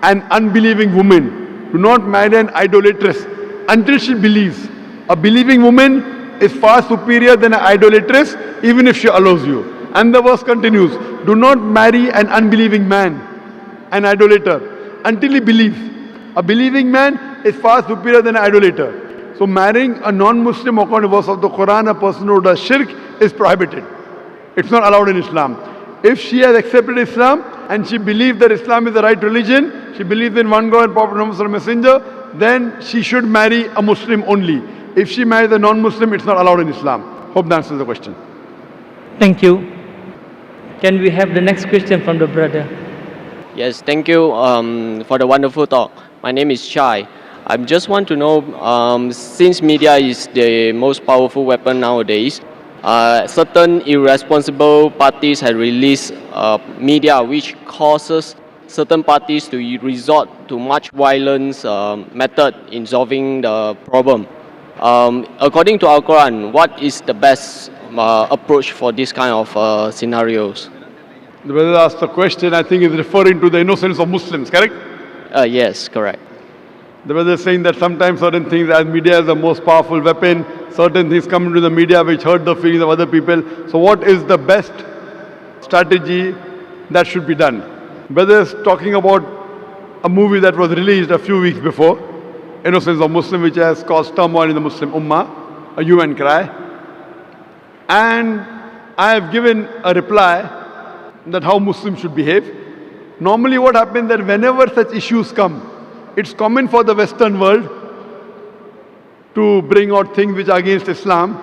an unbelieving woman, do not marry an idolatress until she believes. A believing woman is far superior than an idolatress even if she allows you. And the verse continues, do not marry an unbelieving man, an idolater, until he believes. A believing man is far superior than an idolater. So marrying a non-Muslim according to the verse of the Quran, a person who does shirk, is prohibited. It's not allowed in Islam. If she has accepted Islam and she believes that Islam is the right religion, she believes in one God and Prophet Muhammad Messenger, then she should marry a Muslim only. If she marries a non-Muslim, it's not allowed in Islam. Hope that answers the question. Thank you. Can we have the next question from the brother? Yes, thank you for the wonderful talk. My name is Chai. I just want to know, since media is the most powerful weapon nowadays, certain irresponsible parties have released media which causes certain parties to resort to much violence method in solving the problem. According to Al-Quran, what is the best approach for this kind of scenarios? The brother asked the question, I think is referring to the innocence of Muslims, correct? Yes, correct. The brother is saying that sometimes certain things, as media is the most powerful weapon, certain things come into the media which hurt the feelings of other people. So what is the best strategy that should be done? Brother is talking about a movie that was released a few weeks before, Innocence of Muslim, which has caused turmoil in the Muslim Ummah, a hue and cry. And I have given a reply that how Muslims should behave. Normally what happens that whenever such issues come, it's common for the Western world to bring out things which are against Islam.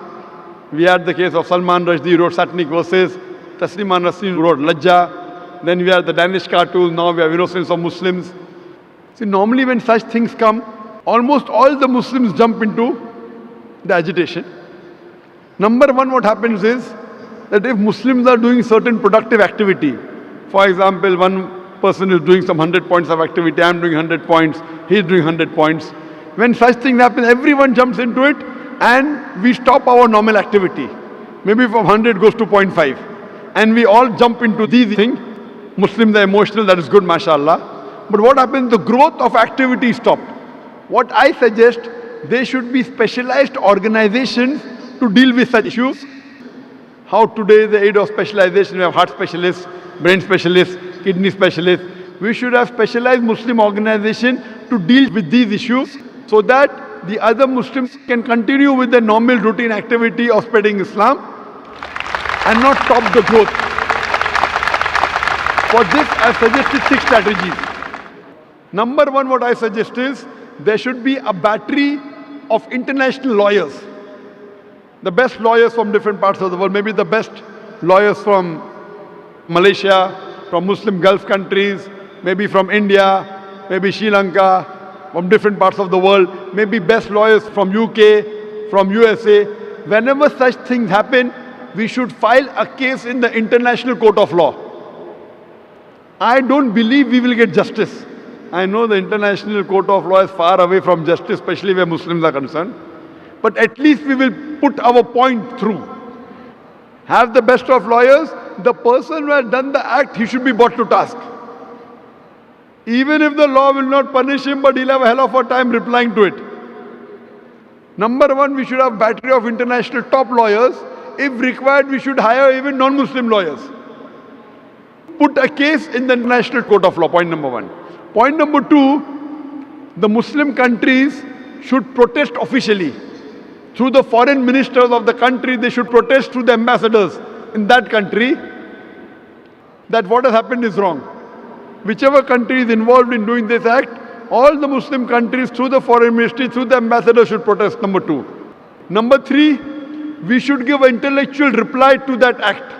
We had the case of Salman Rushdie wrote satanic verses, Taslima Nasreen wrote Lajja, then we had the Danish cartoon, now we have Innocence of Muslims. See, normally when such things come, almost all the Muslims jump into the agitation. Number one, what happens is that if Muslims are doing certain productive activity, for example, one person is doing some 100 points of activity, I am doing 100 points, he is doing 100 points. When such thing happens, everyone jumps into it and we stop our normal activity. Maybe from 100 goes to 0.5. And we all jump into these things. Muslims are emotional, that is good, mashallah. But what happens, the growth of activity is stopped. What I suggest, there should be specialized organizations to deal with such issues. How today the aid of specialization, we have heart specialists, brain specialists, kidney specialists. We should have specialized Muslim organization to deal with these issues so that the other Muslims can continue with their normal routine activity of spreading Islam and not stop the growth. For this, I suggested 6 strategies. Number one, what I suggest is there should be a battery of international lawyers. The best lawyers from different parts of the world, maybe the best lawyers from Malaysia, from Muslim Gulf countries, maybe from India, maybe Sri Lanka, from different parts of the world, maybe best lawyers from UK, from USA. Whenever such things happen, we should file a case in the International Court of Law. I don't believe we will get justice. I know the International Court of Law is far away from justice, especially where Muslims are concerned. But at least we will put our point through. Have the best of lawyers. The person who has done the act, he should be brought to task. Even if the law will not punish him, but he'll have a hell of a time replying to it. Number one, we should have battery of international top lawyers. If required, we should hire even non-Muslim lawyers. Put a case in the International Court of Law, point number one. Point number two, the Muslim countries should protest officially. Through the foreign ministers of the country, they should protest through the ambassadors in that country that what has happened is wrong. Whichever country is involved in doing this act, all the Muslim countries through the foreign ministry, through the ambassador should protest, number two. Number three, we should give an intellectual reply to that act.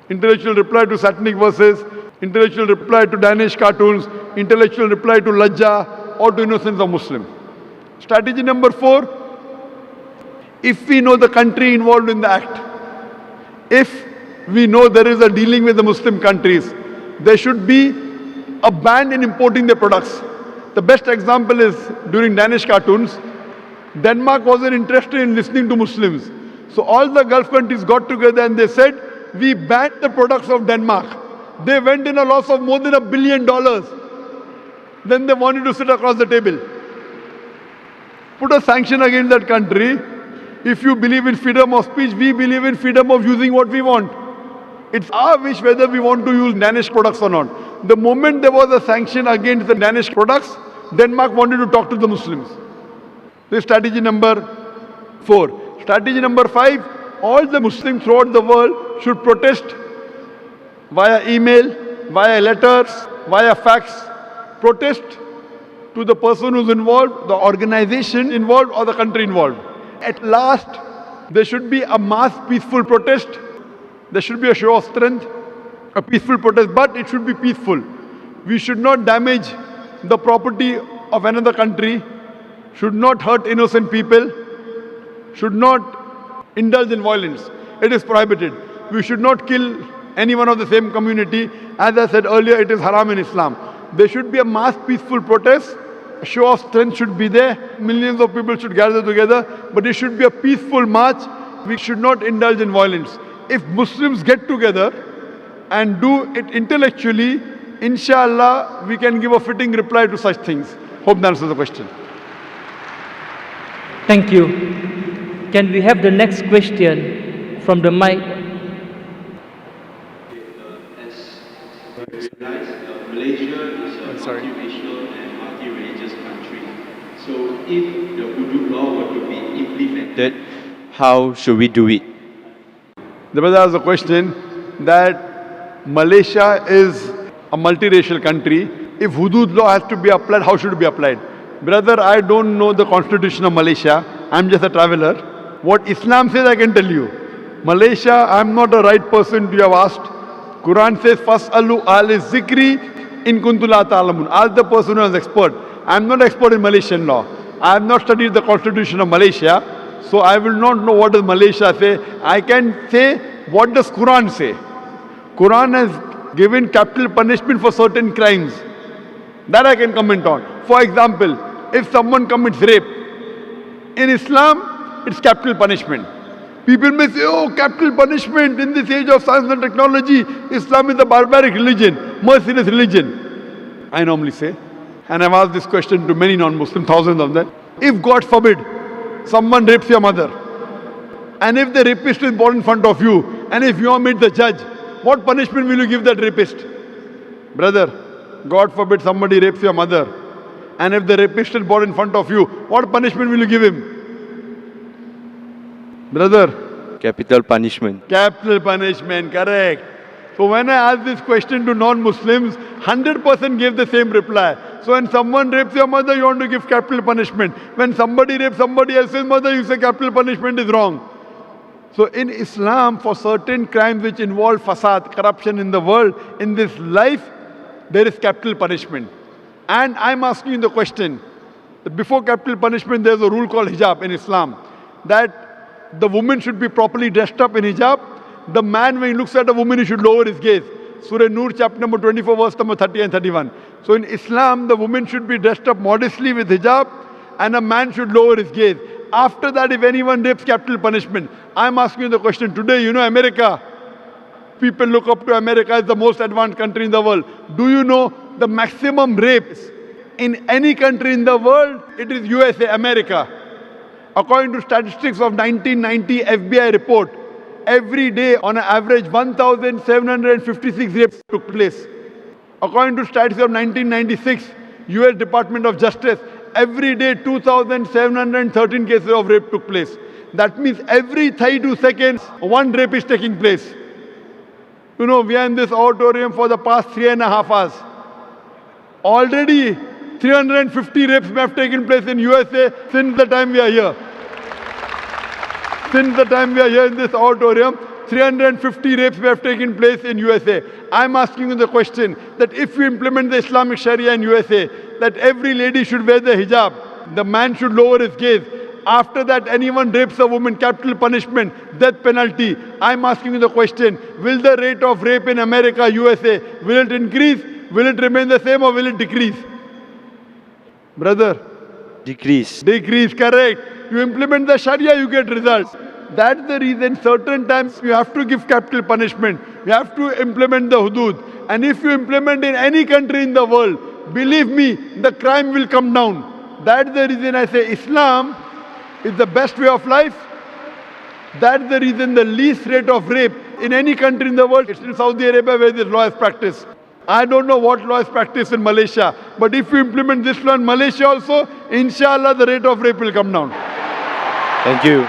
Intellectual reply to satanic verses, intellectual reply to Danish cartoons, intellectual reply to Lajja or to innocence of Muslim. Strategy number four, if we know the country involved in the act, if we know there is a dealing with the Muslim countries, there should be a ban in importing their products. The best example is during Danish cartoons, Denmark wasn't interested in listening to Muslims. So all the Gulf countries got together and they said, we banned the products of Denmark. They went in a loss of more than $1 billion. Then they wanted to sit across the table. Put a sanction against that country. If you believe in freedom of speech, we believe in freedom of using what we want. It's our wish whether we want to use Danish products or not. The moment there was a sanction against the Danish products, Denmark wanted to talk to the Muslims. This is strategy number 4. Strategy number 5, all the Muslims throughout the world should protest via email, via letters, via fax. Protest to the person who's involved, the organization involved or the country involved. At last, there should be a mass peaceful protest. There should be a show of strength, a peaceful protest, but it should be peaceful. We should not damage the property of another country, should not hurt innocent people, should not indulge in violence. It is prohibited. We should not kill anyone of the same community. As I said earlier, it is haram in Islam. There should be a mass peaceful protest. A show of strength should be there. Millions of people should gather together, but it should be a peaceful march. We should not indulge in violence. If Muslims get together and do it intellectually, inshallah, we can give a fitting reply to such things. Hope that answers the question. Thank you. Can we have the next question from the mic? Malaysia is a multiracial and multi-religious country. So if the Hudud law were to be implemented, how should we do it? The brother has a question that Malaysia is a multiracial country. If Hudud law has to be applied, how should it be applied? Brother, I don't know the constitution of Malaysia. I'm just a traveler. What Islam says, I can tell you. Malaysia, I'm not the right person to have asked. Quran says, Fas'alu ahli zikri in kuntum la ta'lamun. Ask the person who is expert. I'm not expert in Malaysian law. I have not studied the constitution of Malaysia. So I will not know what does Malaysia say. I can say what does Quran say. Quran has given capital punishment for certain crimes. That I can comment on. For example, if someone commits rape, in Islam, it's capital punishment. People may say, oh, capital punishment in this age of science and technology, Islam is a barbaric religion, merciless religion. I normally say, and I've asked this question to many non-Muslims, thousands of them. If God forbid, someone rapes your mother, and if the rapist is brought in front of you, and if you are made the judge, what punishment will you give that rapist? Brother, God forbid somebody rapes your mother, and if the rapist is brought in front of you, what punishment will you give him? Brother? Capital punishment. Capital punishment, correct. So when I asked this question to non-Muslims, 100% gave the same reply. So when someone rapes your mother, you want to give capital punishment. When somebody rapes somebody else's mother, you say capital punishment is wrong. So in Islam, for certain crimes which involve fasad, corruption in the world, in this life, there is capital punishment. And I'm asking you the question, that before capital punishment, there's a rule called hijab in Islam, that the woman should be properly dressed up in hijab. The man, when he looks at a woman, he should lower his gaze. Surah Nur, chapter number 24, verse number 30 and 31. So in Islam, the woman should be dressed up modestly with hijab, and a man should lower his gaze. After that, if anyone rapes, capital punishment. I'm asking you the question today, you know America. People look up to America as the most advanced country in the world. Do you know the maximum rapes in any country in the world, it is USA, America. According to statistics of 1990 FBI report, every day on an average 1,756 rapes took place. According to statistics of 1996, US Department of Justice, every day 2,713 cases of rape took place. That means every 32 seconds, one rape is taking place. You know, we are in this auditorium for the past 3.5 hours. Already 350 rapes may have taken place in USA since the time we are here. Since the time we are here in this auditorium, 350 rapes may have taken place in USA. I'm asking you the question that if you implement the Islamic Sharia in USA, that every lady should wear the hijab, the man should lower his gaze. After that, anyone rapes a woman, capital punishment, death penalty. I'm asking you the question, will the rate of rape in America, USA, will it increase? Will it remain the same or will it decrease? Brother? Decrease. Decrease, correct. You implement the Sharia, you get results. That's the reason certain times you have to give capital punishment. You have to implement the hudud. And if you implement in any country in the world, believe me, the crime will come down. That's the reason I say Islam is the best way of life. That's the reason the least rate of rape in any country in the world, it's in Saudi Arabia where this law is practiced. I don't know what law is practiced in Malaysia, but if you implement this law in Malaysia also, inshallah the rate of rape will come down. Thank you.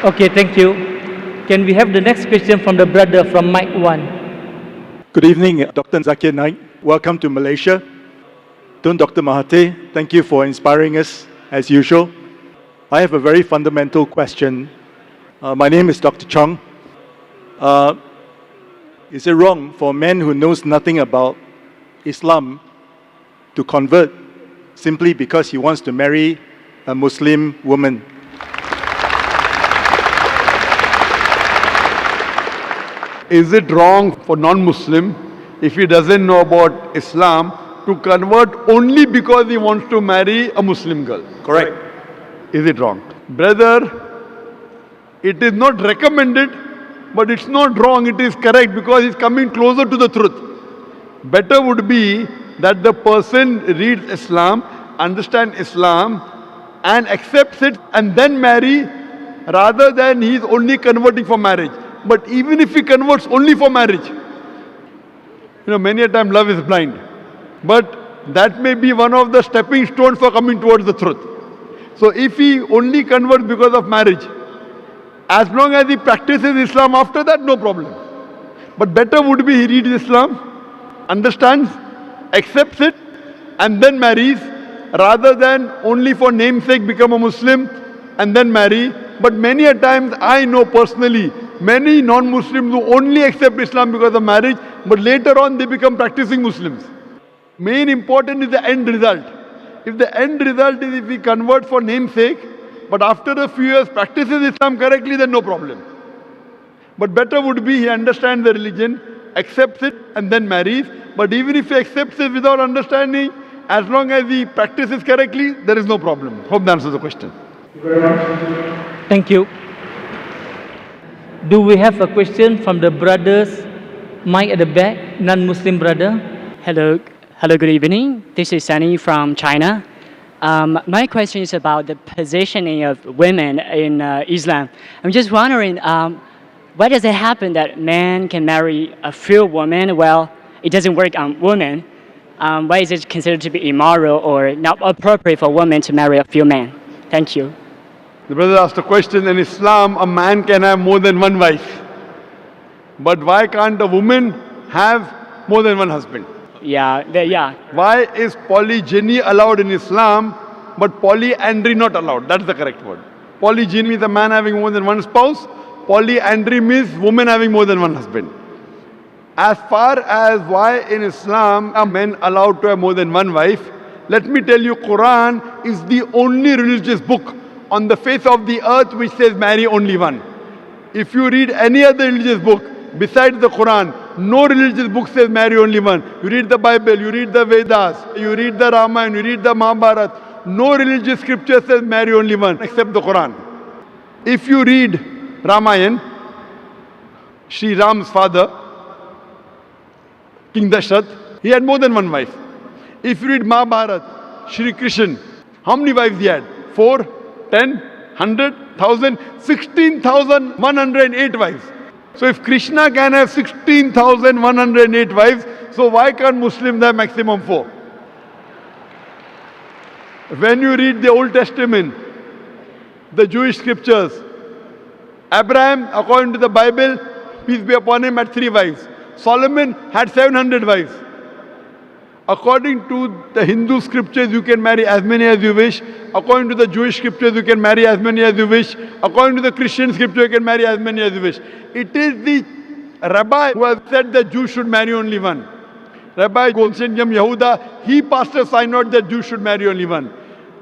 Okay, thank you. Can we have the next question from the brother from mic 1? Good evening, Dr. Zakir Naik. Welcome to Malaysia. Tun Dr. Mahathir, thank you for inspiring us as usual. I have a very fundamental question. My name is Dr. Chong. Is it wrong for a man who knows nothing about Islam to convert simply because he wants to marry a Muslim woman? Is it wrong for non-Muslim, if he doesn't know about Islam, to convert only because he wants to marry a Muslim girl? Correct. Is it wrong? Brother, it is not recommended, but it's not wrong, it is correct because he's coming closer to the truth. Better would be that the person reads Islam, understands Islam, and accepts it and then marry, rather than he's only converting for marriage. But even if he converts only for marriage, you know, many a time love is blind. But that may be one of the stepping stones for coming towards the truth. So if he only converts because of marriage, as long as he practices Islam after that, no problem. But better would be he reads Islam, understands, accepts it, and then marries, rather than only for namesake become a Muslim and then marry. But many a times I know personally, many non-Muslims who only accept Islam because of marriage, but later on they become practicing Muslims. Main important is the end result. If the end result is if he converts for namesake, but after a few years practices Islam correctly, then no problem. But better would be he understands the religion, accepts it and then marries. But even if he accepts it without understanding, as long as he practices correctly, there is no problem. Hope that answers the question. Thank you. Do we have a question from the brothers, mic at the back, non-Muslim brother? Hello, good evening. This is Sunny from China. My question is about the positioning of women in Islam. I'm just wondering, why does it happen that men can marry a few women? Well, it doesn't work on women. Why is it considered to be immoral or not appropriate for women to marry a few men? Thank you. The brother asked a question, in Islam, a man can have more than one wife. But why can't a woman have more than one husband? Yeah. Why is polygyny allowed in Islam, but polyandry not allowed? That's the correct word. Polygyny means a man having more than one spouse. Polyandry means woman having more than one husband. As far as why in Islam are men allowed to have more than one wife, let me tell you, Quran is the only religious book on the face of the earth which says marry only one. If you read any other religious book besides the Quran, no religious book says marry only one. You read the Bible, you read the Vedas, you read the Ramayana, you read the Mahabharata. No religious scripture says marry only one except the Quran. If you read Ramayana, Sri Ram's father, King Dashrath, he had more than one wife. If you read Mahabharata, Shri Krishna, how many wives he had? 4, 10, 100, 1000, 16,108 wives. So if Krishna can have 16,108 wives, so why can't Muslims have maximum 4? When you read the Old Testament, the Jewish scriptures, Abraham, according to the Bible, peace be upon him, had 3 wives. Solomon had 700 wives. According to the Hindu scriptures, you can marry as many as you wish. According to the Jewish scriptures, you can marry as many as you wish. According to the Christian scripture, you can marry as many as you wish. It is the rabbi who has said that Jews should marry only one. Rabbi Golshenjam Yehuda, he passed a synod that Jews should marry only one.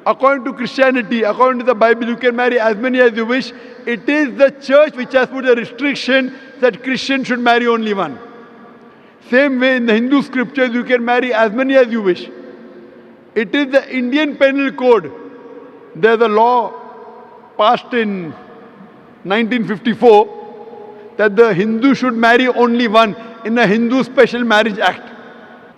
According to Christianity, according to the Bible, you can marry as many as you wish. It is the church which has put a restriction that Christians should marry only one. Same way in the Hindu scriptures, you can marry as many as you wish. It is the Indian Penal Code. There's a law passed in 1954 that the Hindu should marry only one in the Hindu Special Marriage Act.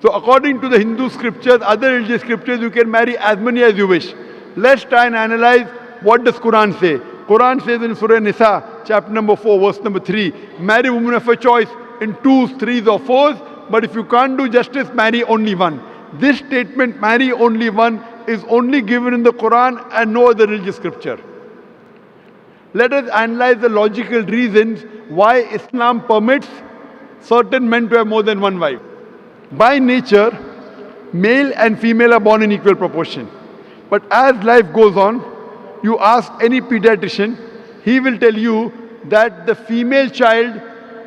So according to the Hindu scriptures, other religious scriptures, you can marry as many as you wish. Let's try and analyze what does Quran say. Quran says in Surah Nisa, chapter number 4, verse number 3, marry women of your choice in 2s, 3s or 4s, but if you can't do justice, marry only one. This statement, marry only one, is only given in the Quran and no other religious scripture. Let us analyze the logical reasons why Islam permits certain men to have more than one wife. By nature, male and female are born in equal proportion. But as life goes on, you ask any pediatrician, he will tell you that the female child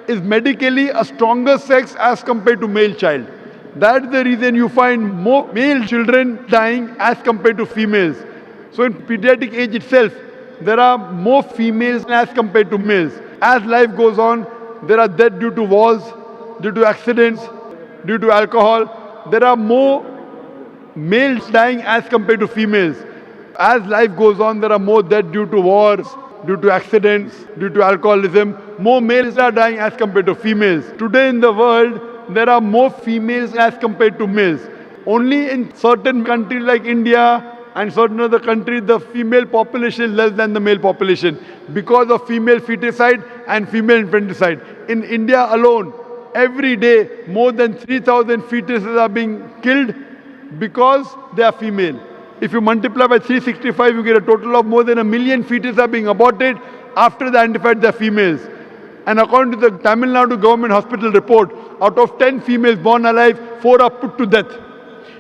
is medically a stronger sex as compared to male child. That's the reason you find more male children dying as compared to females. So in pediatric age itself, there are more females as compared to males. As life goes on, there are deaths due to wars, due to accidents, due to alcohol. There are more males dying as compared to females. As life goes on, there are more deaths due to wars, due to accidents, due to alcoholism. More males are dying as compared to females. Today in the world, there are more females as compared to males. Only in certain countries like India and certain other countries, the female population is less than the male population because of female feticide and female infanticide. In India alone, every day, more than 3,000 fetuses are being killed because they are female. If you multiply by 365, you get a total of more than 1 million fetuses are being aborted after they identified they are females. And according to the Tamil Nadu government hospital report, out of 10 females born alive, 4 are put to death.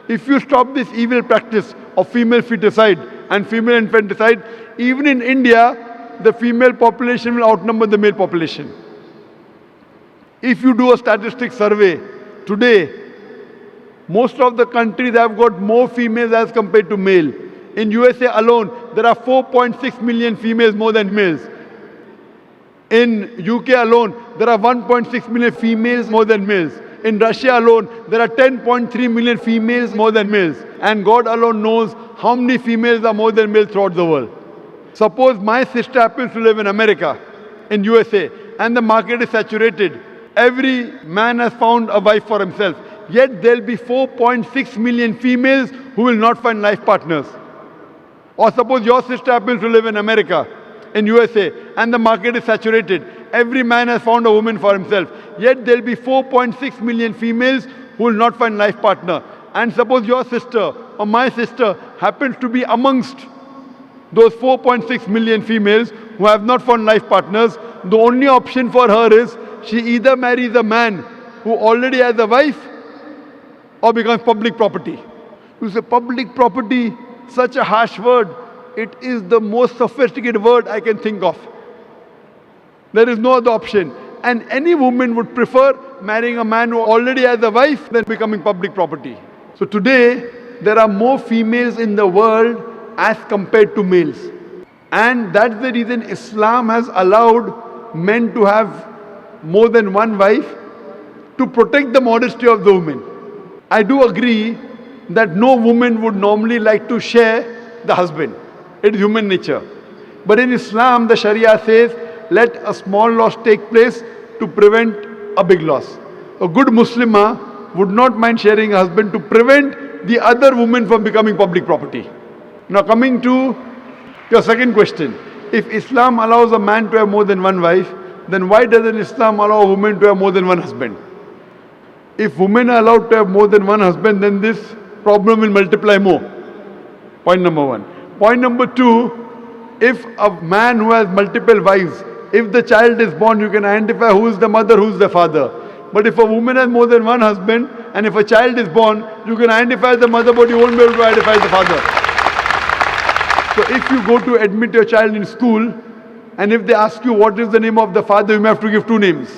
If you stop this evil practice of female feticide and female infanticide, even in India, the female population will outnumber the male population. If you do a statistic survey today, most of the countries have got more females as compared to male. In USA alone, there are 4.6 million females more than males. In UK alone, there are 1.6 million females more than males. In Russia alone, there are 10.3 million females more than males. And God alone knows how many females are more than males throughout the world. Suppose my sister happens to live in America, in USA, and the market is saturated. Every man has found a wife for himself. Yet there will be 4.6 million females who will not find life partners. Or suppose your sister happens to live in America, in USA, and the market is saturated. Every man has found a woman for himself. Yet there will be 4.6 million females who will not find life partner. And suppose your sister or my sister happens to be amongst those 4.6 million females who have not found life partners. The only option for her is she either marries a man who already has a wife or becomes public property. You say public property, such a harsh word. It is the most sophisticated word I can think of. There is no other option. And any woman would prefer marrying a man who already has a wife than becoming public property. So today, there are more females in the world as compared to males. And that's the reason Islam has allowed men to have more than one wife to protect the modesty of the woman. I do agree that no woman would normally like to share the husband. It is human nature. But in Islam, the Sharia says, let a small loss take place to prevent a big loss. A good Muslimah would not mind sharing a husband to prevent the other woman from becoming public property. Now coming to your second question. If Islam allows a man to have more than one wife, then why doesn't Islam allow a woman to have more than one husband? If women are allowed to have more than one husband, then this problem will multiply more. Point number one. Point number two, if a man who has multiple wives, if the child is born, you can identify who is the mother, who is the father. But if a woman has more than one husband, and if a child is born, you can identify the mother, but you won't be able to identify the father. So if you go to admit your child in school, and if they ask you what is the name of the father, you may have to give two names.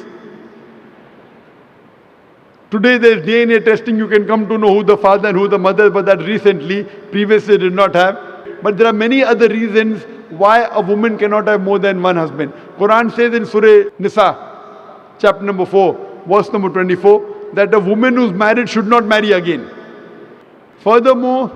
Today there is DNA testing, you can come to know who the father and who the mother, but that recently, previously did not have. But there are many other reasons why a woman cannot have more than one husband. Quran says in Surah Nisa, chapter number 4, verse number 24, that a woman who is married should not marry again. Furthermore,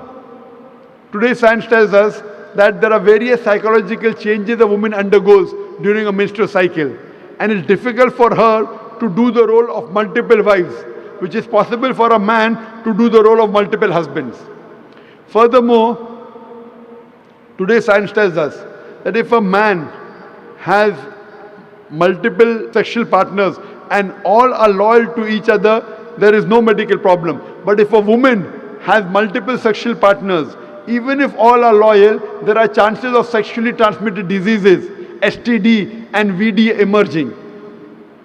today science tells us that there are various psychological changes a woman undergoes during a menstrual cycle, and it's difficult for her to do the role of multiple wives, which is possible for a man to do the role of multiple husbands. Furthermore, today science tells us that if a man has multiple sexual partners and all are loyal to each other, there is no medical problem. But if a woman has multiple sexual partners, even if all are loyal, there are chances of sexually transmitted diseases, STD and VD emerging.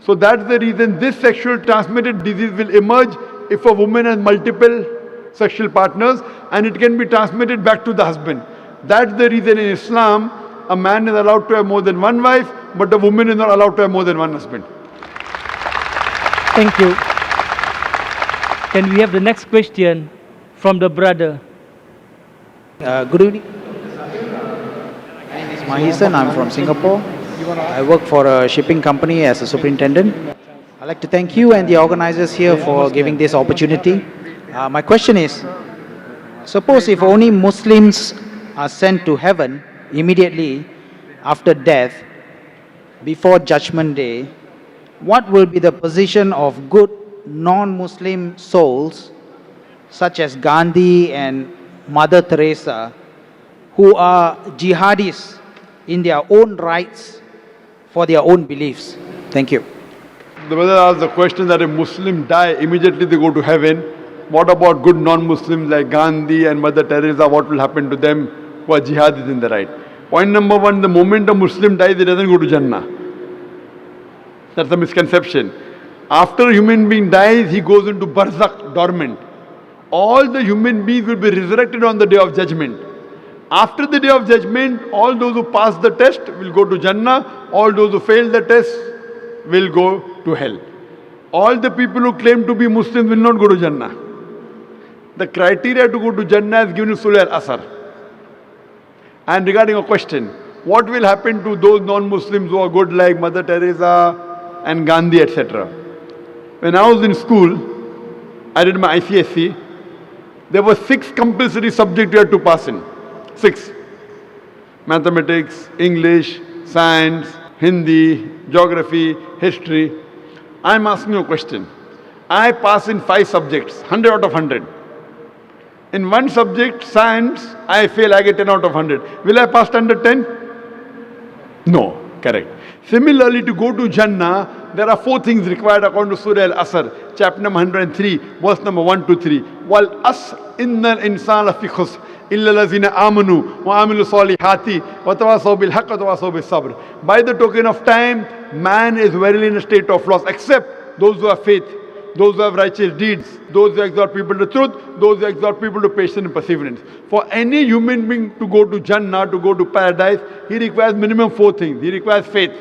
So that's the reason this sexual transmitted disease will emerge if a woman has multiple sexual partners, and it can be transmitted back to the husband. That's the reason in Islam, a man is allowed to have more than one wife, but a woman is not allowed to have more than one husband. Thank you. Can we have the next question from the brother? Good evening. My name is Mahisan. I'm from Singapore. I work for a shipping company as a superintendent. I'd like to thank you and the organizers here for giving this opportunity. My question is, suppose if only Muslims are sent to heaven immediately after death, before Judgment Day, what will be the position of good non-Muslim souls such as Gandhi and Mother Teresa, who are jihadis in their own rights for their own beliefs? Thank you. The brother asked the question that if Muslims die, immediately they go to heaven. What about good non-Muslims like Gandhi and Mother Teresa? What will happen to them who are jihadis in the right? Point number one, the moment a Muslim dies, he doesn't go to Jannah. That's a misconception. After a human being dies, he goes into barzakh, dormant. All the human beings will be resurrected on the day of judgment. After the day of judgment, all those who pass the test will go to Jannah. All those who fail the test will go to hell. All the people who claim to be Muslims will not go to Jannah. The criteria to go to Jannah is given in Surah Al-Asr. And regarding a question, what will happen to those non-Muslims who are good like Mother Teresa and Gandhi, etc.? When I was in school, I did my ICSE. There were 6 compulsory subjects you had to pass in. 6. Mathematics, English, Science, Hindi, Geography, History. I am asking you a question. I pass in 5 subjects, 100 out of 100. In one subject, Science, I fail, I get 10 out of 100. Will I pass under 10? No, correct. Similarly, to go to Jannah, there are 4 things required according to Surah Al-Asr, chapter number 103, verse number 1 to 3. Wal as innal insana fi khusr illa allazina amanu wa amilu salihati wa tawasaw bil haqq wa tawasaw bis sabr. By the token of time, man is verily in a state of loss, except those who have faith, those who have righteous deeds, those who exhort people to truth, those who exhort people to patience and perseverance. For any human being to go to Jannah, to go to paradise, he requires minimum 4 things. He requires faith.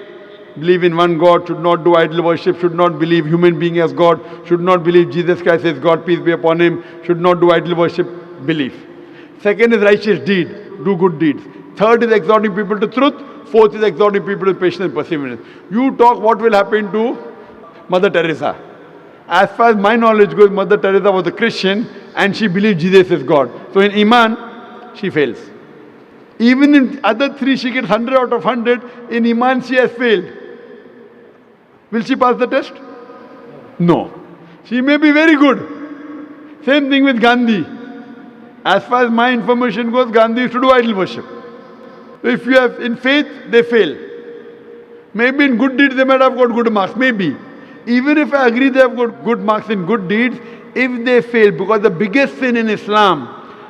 Believe in one God, should not do idol worship, should not believe human being as God, should not believe Jesus Christ as God, peace be upon him, should not do idol worship, belief. Second is righteous deed, do good deeds. Third is exhorting people to truth. Fourth is exhorting people to patience and perseverance. You talk what will happen to Mother Teresa. As far as my knowledge goes, Mother Teresa was a Christian and she believed Jesus is God. So in Iman, she fails. Even in other 3, she gets 100 out of 100. In Iman, she has failed. Will she pass the test? No. She may be very good, Same thing with Gandhi. As far as my information goes, Gandhi used to do idol worship. If you have in faith, they fail. Maybe in good deeds they might have got good marks, maybe. Even if I agree they have got good marks in good deeds, if they fail, because the biggest sin in Islam,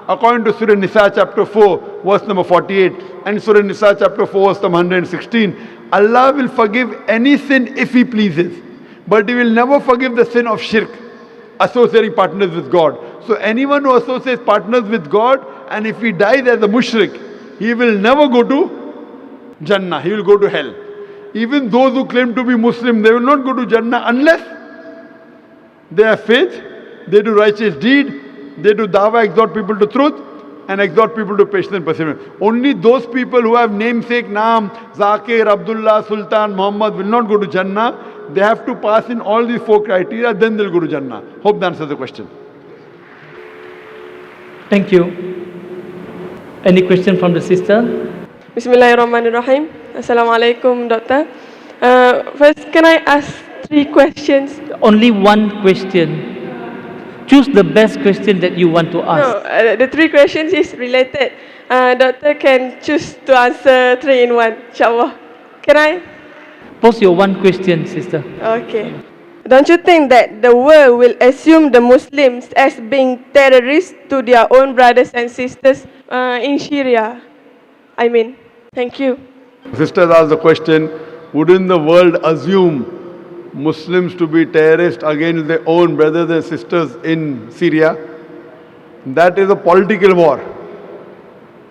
according to Surah Nisa chapter 4, verse number 48, and Surah Nisa chapter 4, verse number 116, Allah will forgive any sin if He pleases. But He will never forgive the sin of shirk, associating partners with God. So anyone who associates partners with God, and if he dies as a mushrik, he will never go to Jannah, he will go to hell. Even those who claim to be Muslim, they will not go to Jannah unless they have faith, they do righteous deed, they do dawah, exhort people to truth, and exhort people to patience and perseverance. Only those people who have namesake, Naam, Zakir, Abdullah, Sultan, Muhammad will not go to Jannah. They have to pass in all these 4 criteria, then they'll go to Jannah. Hope that answers the question. Thank you. Any question from the sister? Bismillahirrahmanirrahim. Assalamualaikum, doctor. First, can I ask 3 questions? Only one question. Choose the best question that you want to ask. No, the 3 questions is related. Doctor can choose to answer 3 in 1, inshallah. Can I? Pose your one question, sister. Okay. Don't you think that the world will assume the Muslims as being terrorists to their own brothers and sisters in Syria? I mean, thank you. Sisters asked the question, wouldn't the world assume Muslims to be terrorists against their own brothers and sisters in Syria? That is a political war.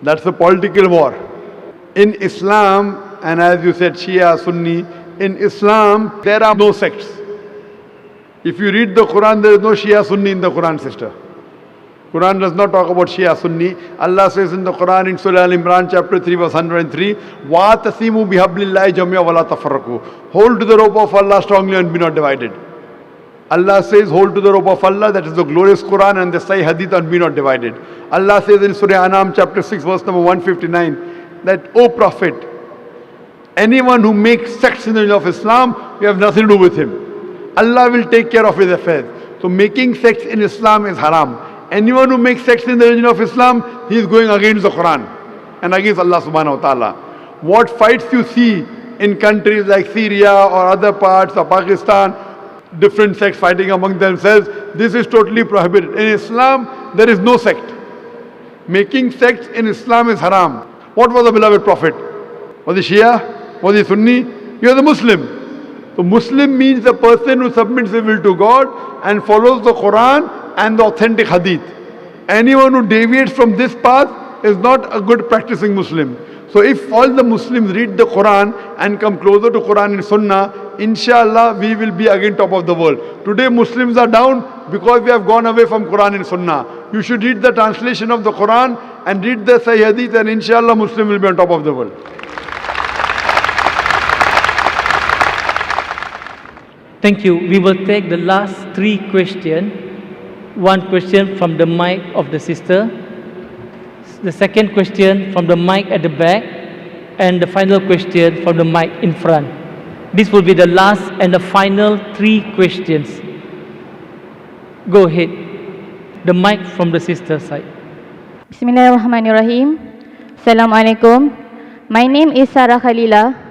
That's a political war. In Islam, and as you said, Shia, Sunni, in Islam, there are no sects. If you read the Quran, there is no Shia, Sunni in the Quran, sister. Quran does not talk about Shia, Sunni. Allah says in the Quran in Surah Al-Imran chapter 3 verse 103, وَاتَسِمُوا بِحَبْلِ اللَّهِ جَمِيعًا وَلَا تَفَرَّقُوا. Hold to the rope of Allah strongly and be not divided. Allah says, hold to the rope of Allah, that is the glorious Quran and the Sahih Hadith, and be not divided. Allah says in Surah Anam chapter 6 verse number 159, that, O Prophet, anyone who makes sects in the name of Islam, we have nothing to do with him. Allah will take care of his affairs. So making sects in Islam is haram. Anyone who makes sects in the religion of Islam, he is going against the Quran and against Allah subhanahu wa ta'ala. What fights you see in countries like Syria or other parts of Pakistan, different sects fighting among themselves, this is totally prohibited. In Islam, there is no sect. Making sects in Islam is haram. What was the beloved Prophet? Was he Shia? Was he Sunni? He was a Muslim. So Muslim means the person who submits his will to God and follows the Quran and the authentic Hadith. Anyone who deviates from this path is not a good practicing Muslim. So if all the Muslims read the Quran and come closer to Quran and Sunnah, inshallah we will be again top of the world. Today Muslims are down because we have gone away from Quran and Sunnah. You should read the translation of the Quran and read the Sahih Hadith, and inshallah Muslim will be on top of the world. Thank you. We will take the last 3 questions. One question from the mic of the sister, the second question from the mic at the back, and the final question from the mic in front. This will be the last and the final 3 questions. Go ahead. The mic from the sister side. Bismillahirrahmanirrahim. Assalamualaikum. My name is Sarah Khalila.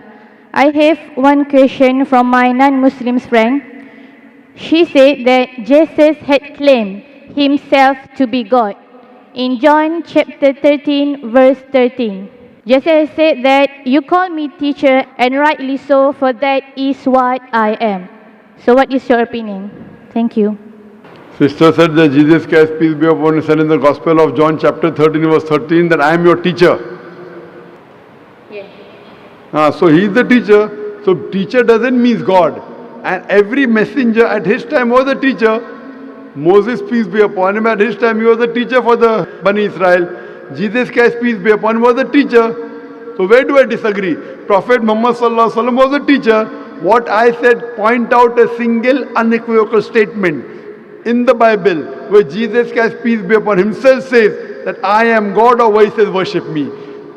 I have one question from my non-Muslim friend. She said that Jesus had claimed himself to be God. In John chapter 13, verse 13, Jesus said that you call me teacher, and rightly so, for that is what I am. So what is your opinion? Thank you. Sister said that Jesus Christ, peace be upon him, said in the Gospel of John chapter 13, verse 13, that I am your teacher. Yes. So he is the teacher. So teacher doesn't mean God. And every messenger at his time was a teacher. Moses, peace be upon him, at his time he was a teacher for the Bani Israel. Jesus Christ, peace be upon him, was a teacher. So where do I disagree? Prophet Muhammad sallallahu alaihi wasallam was a teacher. What I said, point out a single unequivocal statement in the Bible where Jesus Christ, peace be upon him, himself says that I am God, or where he says worship me.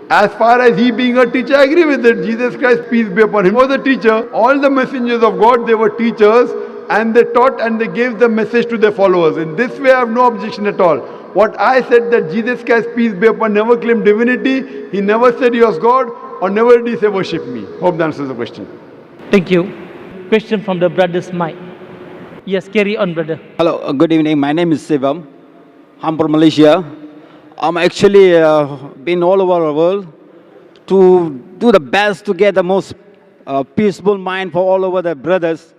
As far as he being a teacher, I agree with it. Jesus Christ, peace be upon him, was a teacher. All the messengers of God, they were teachers. and they taught and they gave the message to their followers. In this way, I have no objection at all. What I said that Jesus Christ, peace be upon, never claimed divinity. He never said he was God, or never did he say worship me. Hope that answers the question. Thank you. Question from the brother's mic. Yes, carry on, brother. Hello, good evening. My name is Sivam. I'm from Malaysia. I'm actually been all over the world to do the best to get the most peaceful mind for all over the brothers.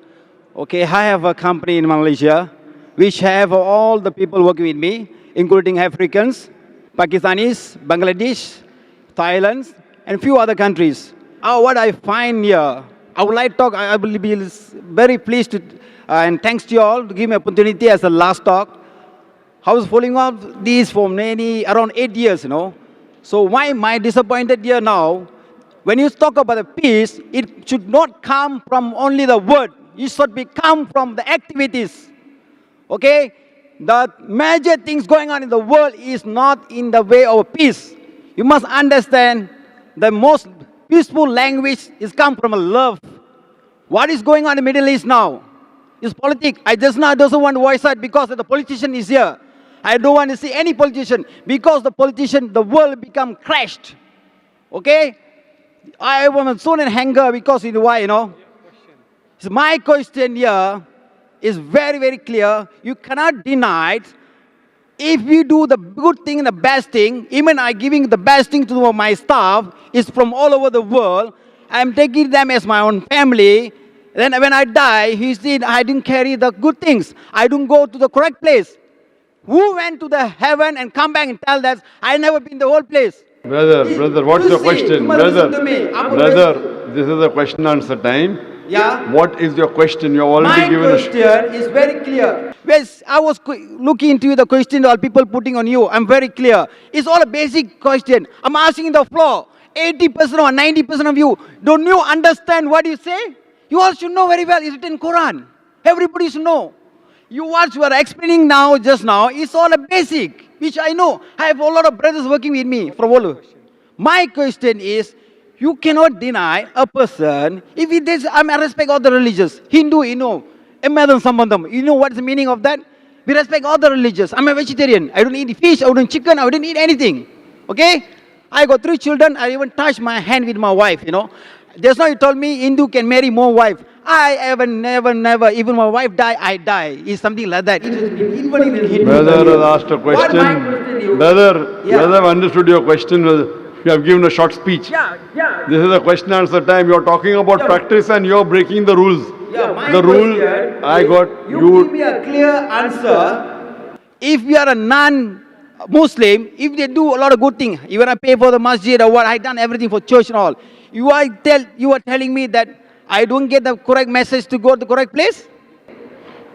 Okay, I have a company in Malaysia which have all the people working with me, including Africans, Pakistanis, Bangladesh, Thailand, and few other countries. What I find here, I would like to talk, I will be very pleased to, and thanks to you all to give me opportunity as a last talk. I was following up these for around 8 years, So why am I disappointed here now? When you talk about the peace, it should not come from only the word. It should come from the activities. Okay? The major things going on in the world is not in the way of peace. You must understand the most peaceful language is come from love. What is going on in the Middle East now? It's politics. I just now doesn't want to voice out because the politician is here. I don't want to see any politician because the politician, the world become crashed. Okay? I am so in anger because why, So my question here is very, very clear. You cannot deny it. If you do the good thing and the best thing, even I giving the best thing to my staff is from all over the world. I'm taking them as my own family. Then when I die, he said, I didn't carry the good things. I don't go to the correct place. Who went to the heaven and come back and tell that I never been the whole place? Brother, what's your question? Brother, this is a question answer time. Yeah. What is your question? You have already given My question is very clear. Yes, I was looking into the question that people putting on you. I'm very clear. It's all a basic question. I'm asking the floor. 80% or 90% of you, don't you understand what you say? You all should know very well. It's written in Quran. Everybody should know. What you are explaining now, just now, is all a basic, which I know. I have a lot of brothers working with me from all over. My question is, you cannot deny a person, if it is, I respect all the religions, Hindu, Emadan Sambandam, you know what's the meaning of that? We respect all the religions. I'm a vegetarian. I don't eat fish, I don't eat chicken, I don't eat anything. Okay? I got 3 children, I even touch my hand with my wife, Just now you told me Hindu can marry more wives. I ever, never, even my wife die, I die. It's something like that. It is even in Hindu. Brother has asked a question. Brother, I've understood your question. You have given a short speech. This is a question answer time. You're talking about practice and you're breaking the rules. The rule I got, you give me a clear answer. If you are a non-Muslim, if they do a lot of good things, even I pay for the masjid or what, I done everything for church and all. You are telling me that I don't get the correct message to go to the correct place?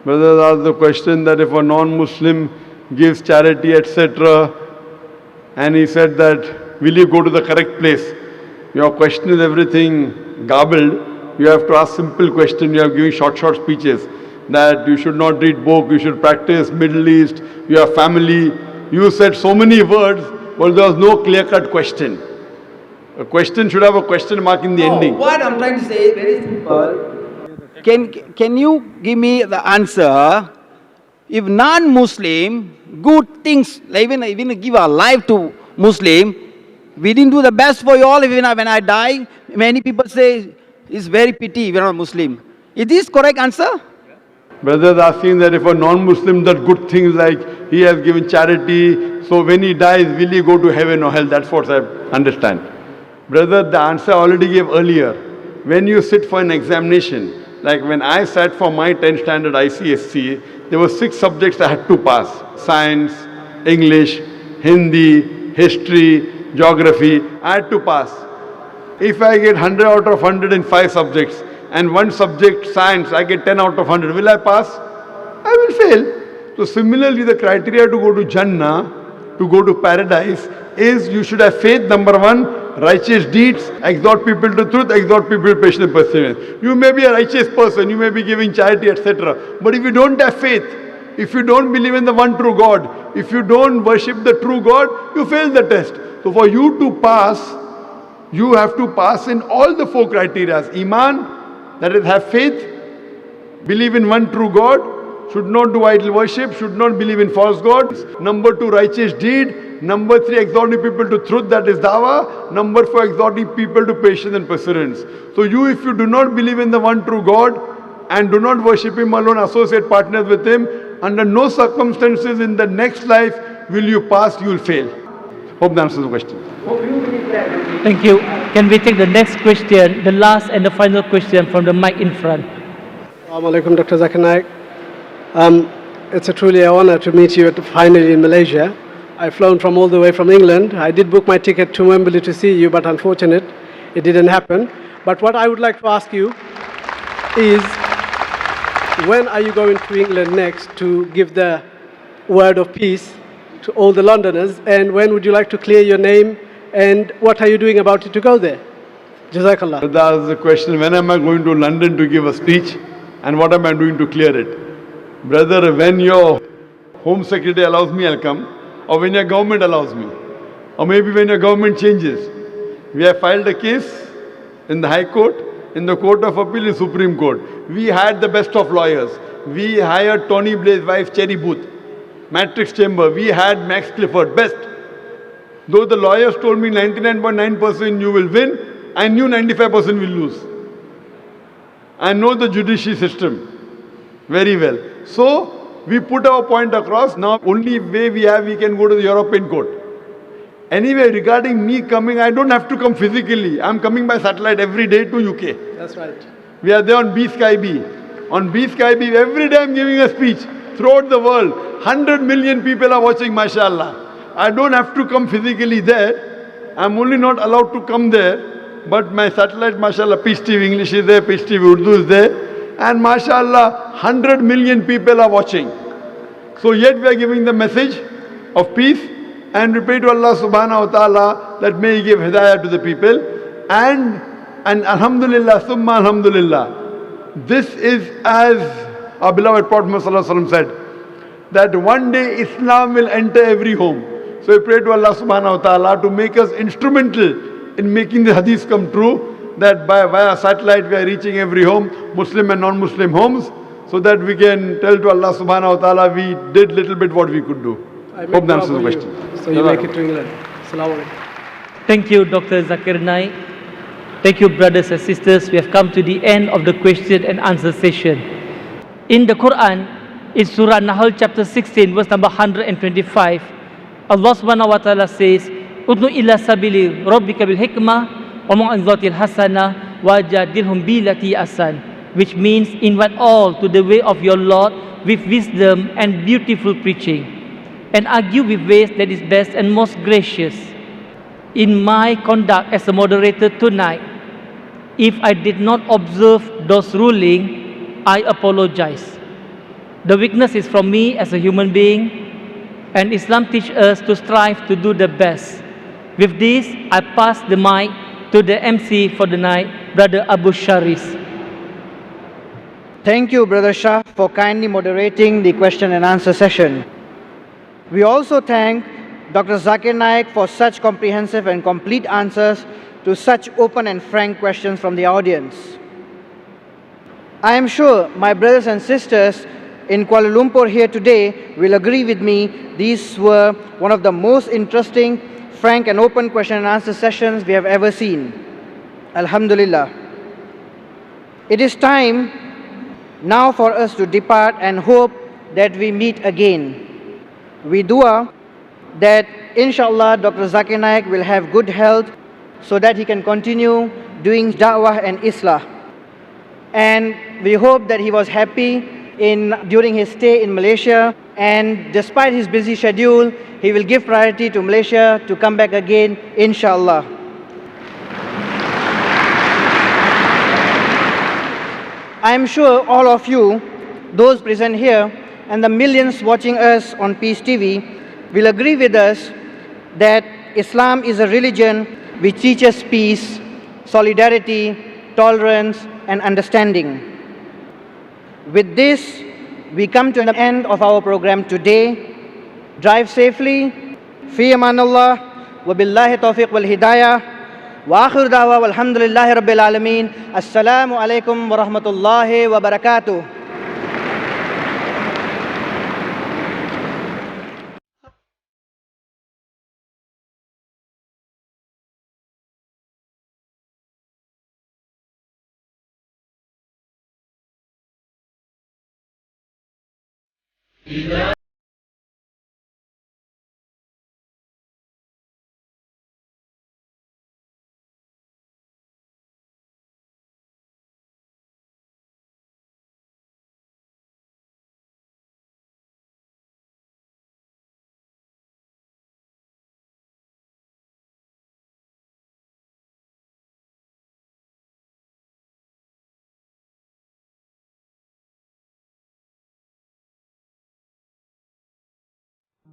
Brother asked the question that if a non-Muslim gives charity, etc., and he said that, will you go to the correct place? Your question is everything garbled. You have to ask simple question. You are giving short speeches that you should not read book, you should practice Middle East, you have family. You said so many words, but there was no clear-cut question. A question should have a question mark in the ending. What I'm trying to say is very simple. Can you give me the answer? If non-Muslim, good things, even give our life to Muslim, we didn't do the best for you all. Even when I die, many people say it's very pity we're not Muslim. Is this correct answer? Brother is asking that if a non-Muslim does good things like he has given charity, so when he dies, will he go to heaven or hell? That's what I understand. Brother, the answer I already gave earlier. When you sit for an examination, like when I sat for my 10th standard ICSC, there were 6 subjects I had to pass. Science, English, Hindi, history, geography. I had to pass. If I get 100 out of 100 in 5 subjects, and one subject, science, I get 10 out of 100, will I pass? I will fail. So similarly, the criteria to go to Jannah, to go to paradise, is you should have faith, number 1, righteous deeds, exhort people to truth, exhort people to patience and perseverance. You may be a righteous person, you may be giving charity, etc. But if you don't have faith, if you don't believe in the one true God, if you don't worship the true God, you fail the test. So for you to pass, you have to pass in all the 4 criteria. Iman, that is have faith. believe in one true God, should not do idol worship, should not believe in false gods. Number 2, righteous deed. Number 3, exhorting people to truth, that is dawah. Number 4, exhorting people to patience and perseverance. So you, if you do not believe in the one true God and do not worship Him alone, associate partners with Him, under no circumstances in the next life will you pass, you will fail. Hope that answers the question. Thank you. Can we take the next question, the last and the final question from the mic in front? Assalamu alaikum, Dr. Zakir Naik. It's a truly an honor to meet you finally in Malaysia. I've flown from all the way from England. I did book my ticket to Wembley to see you, but unfortunate, it didn't happen. But what I would like to ask you is, when are you going to England next to give the word of peace to all the Londoners? And when would you like to clear your name? And what are you doing about it to go there? Jazakallah. That's the question. When am I going to London to give a speech? And what am I doing to clear it? Brother, when your Home Secretary allows me, I'll come. Or when your government allows me. Or maybe when your government changes. We have filed a case in the High Court, in the Court of Appeal, in Supreme Court. We had the best of lawyers. We hired Tony Blair's wife, Cherry Booth. Matrix Chamber. We had Max Clifford, best. Though the lawyers told me 99.9% you will win, I knew 95% will lose. I know the judiciary system very well. So, we put our point across. Now, only way we have, we can go to the European court. Anyway, regarding me coming, I don't have to come physically. I'm coming by satellite every day to UK. That's right. We are there on B-Sky-B. On B-Sky-B, every day I'm giving a speech throughout the world. 100 million people are watching, mashallah. I don't have to come physically there. I'm only not allowed to come there. But my satellite, mashallah, Peace TV English is there, Peace TV Urdu is there. And mashallah, 100 million people are watching. So yet we are giving the message of peace. And we pray to Allah subhanahu wa ta'ala that may He give hidayah to the people. And alhamdulillah, summa alhamdulillah. This is as our beloved Prophet Muhammad said, that one day Islam will enter every home. So we pray to Allah subhanahu wa ta'ala to make us instrumental in making the hadith come true, that via satellite we are reaching every home, Muslim and non-Muslim homes, so that we can tell to Allah subhanahu wa ta'ala we did little bit what we could do. Hope that answers the question. So you make it to England. Assalamu alaikum. Thank you, Dr. Zakir Naik. Thank you, brothers and sisters. We have come to the end of the question and answer session. In the Quran, in Surah Nahl chapter 16, verse number 125, Allah subhanahu wa ta'ala says, Udnu ila sabili rabbika bil hikmah wa mu'izzatil hasanah wa jadilhum billati asan, which means invite all to the way of your Lord with wisdom and beautiful preaching, and argue with ways that is best and most gracious. In my conduct as a moderator tonight, if I did not observe those rulings, I apologize. The weakness is from me as a human being, and Islam teaches us to strive to do the best. With this, I pass the mic to the MC for the night, Brother Abu Sharis. Thank you, Brother Shah, for kindly moderating the question and answer session. We also thank Dr. Zakir Naik for such comprehensive and complete answers to such open and frank questions from the audience. I am sure my brothers and sisters in Kuala Lumpur here today will agree with me, these were one of the most interesting, frank and open question and answer sessions we have ever seen. Alhamdulillah. It is time now for us to depart and hope that we meet again. We dua that inshallah Dr. Zakir Naik will have good health so that he can continue doing da'wah and islah. And we hope that he was happy during his stay in Malaysia, and despite his busy schedule, he will give priority to Malaysia to come back again, inshallah. I am sure all of you, those present here, and the millions watching us on Peace TV will agree with us that Islam is a religion which teaches peace, solidarity, tolerance, and understanding. With this, we come to the end of our program today. Drive safely. Fi amanallah. Wa billahi tawfiq wal hidayah. Wa akhir da'wa walhamdulillahi rabbil alameen. Assalamu alaikum wa rahmatullahi wa barakatuh.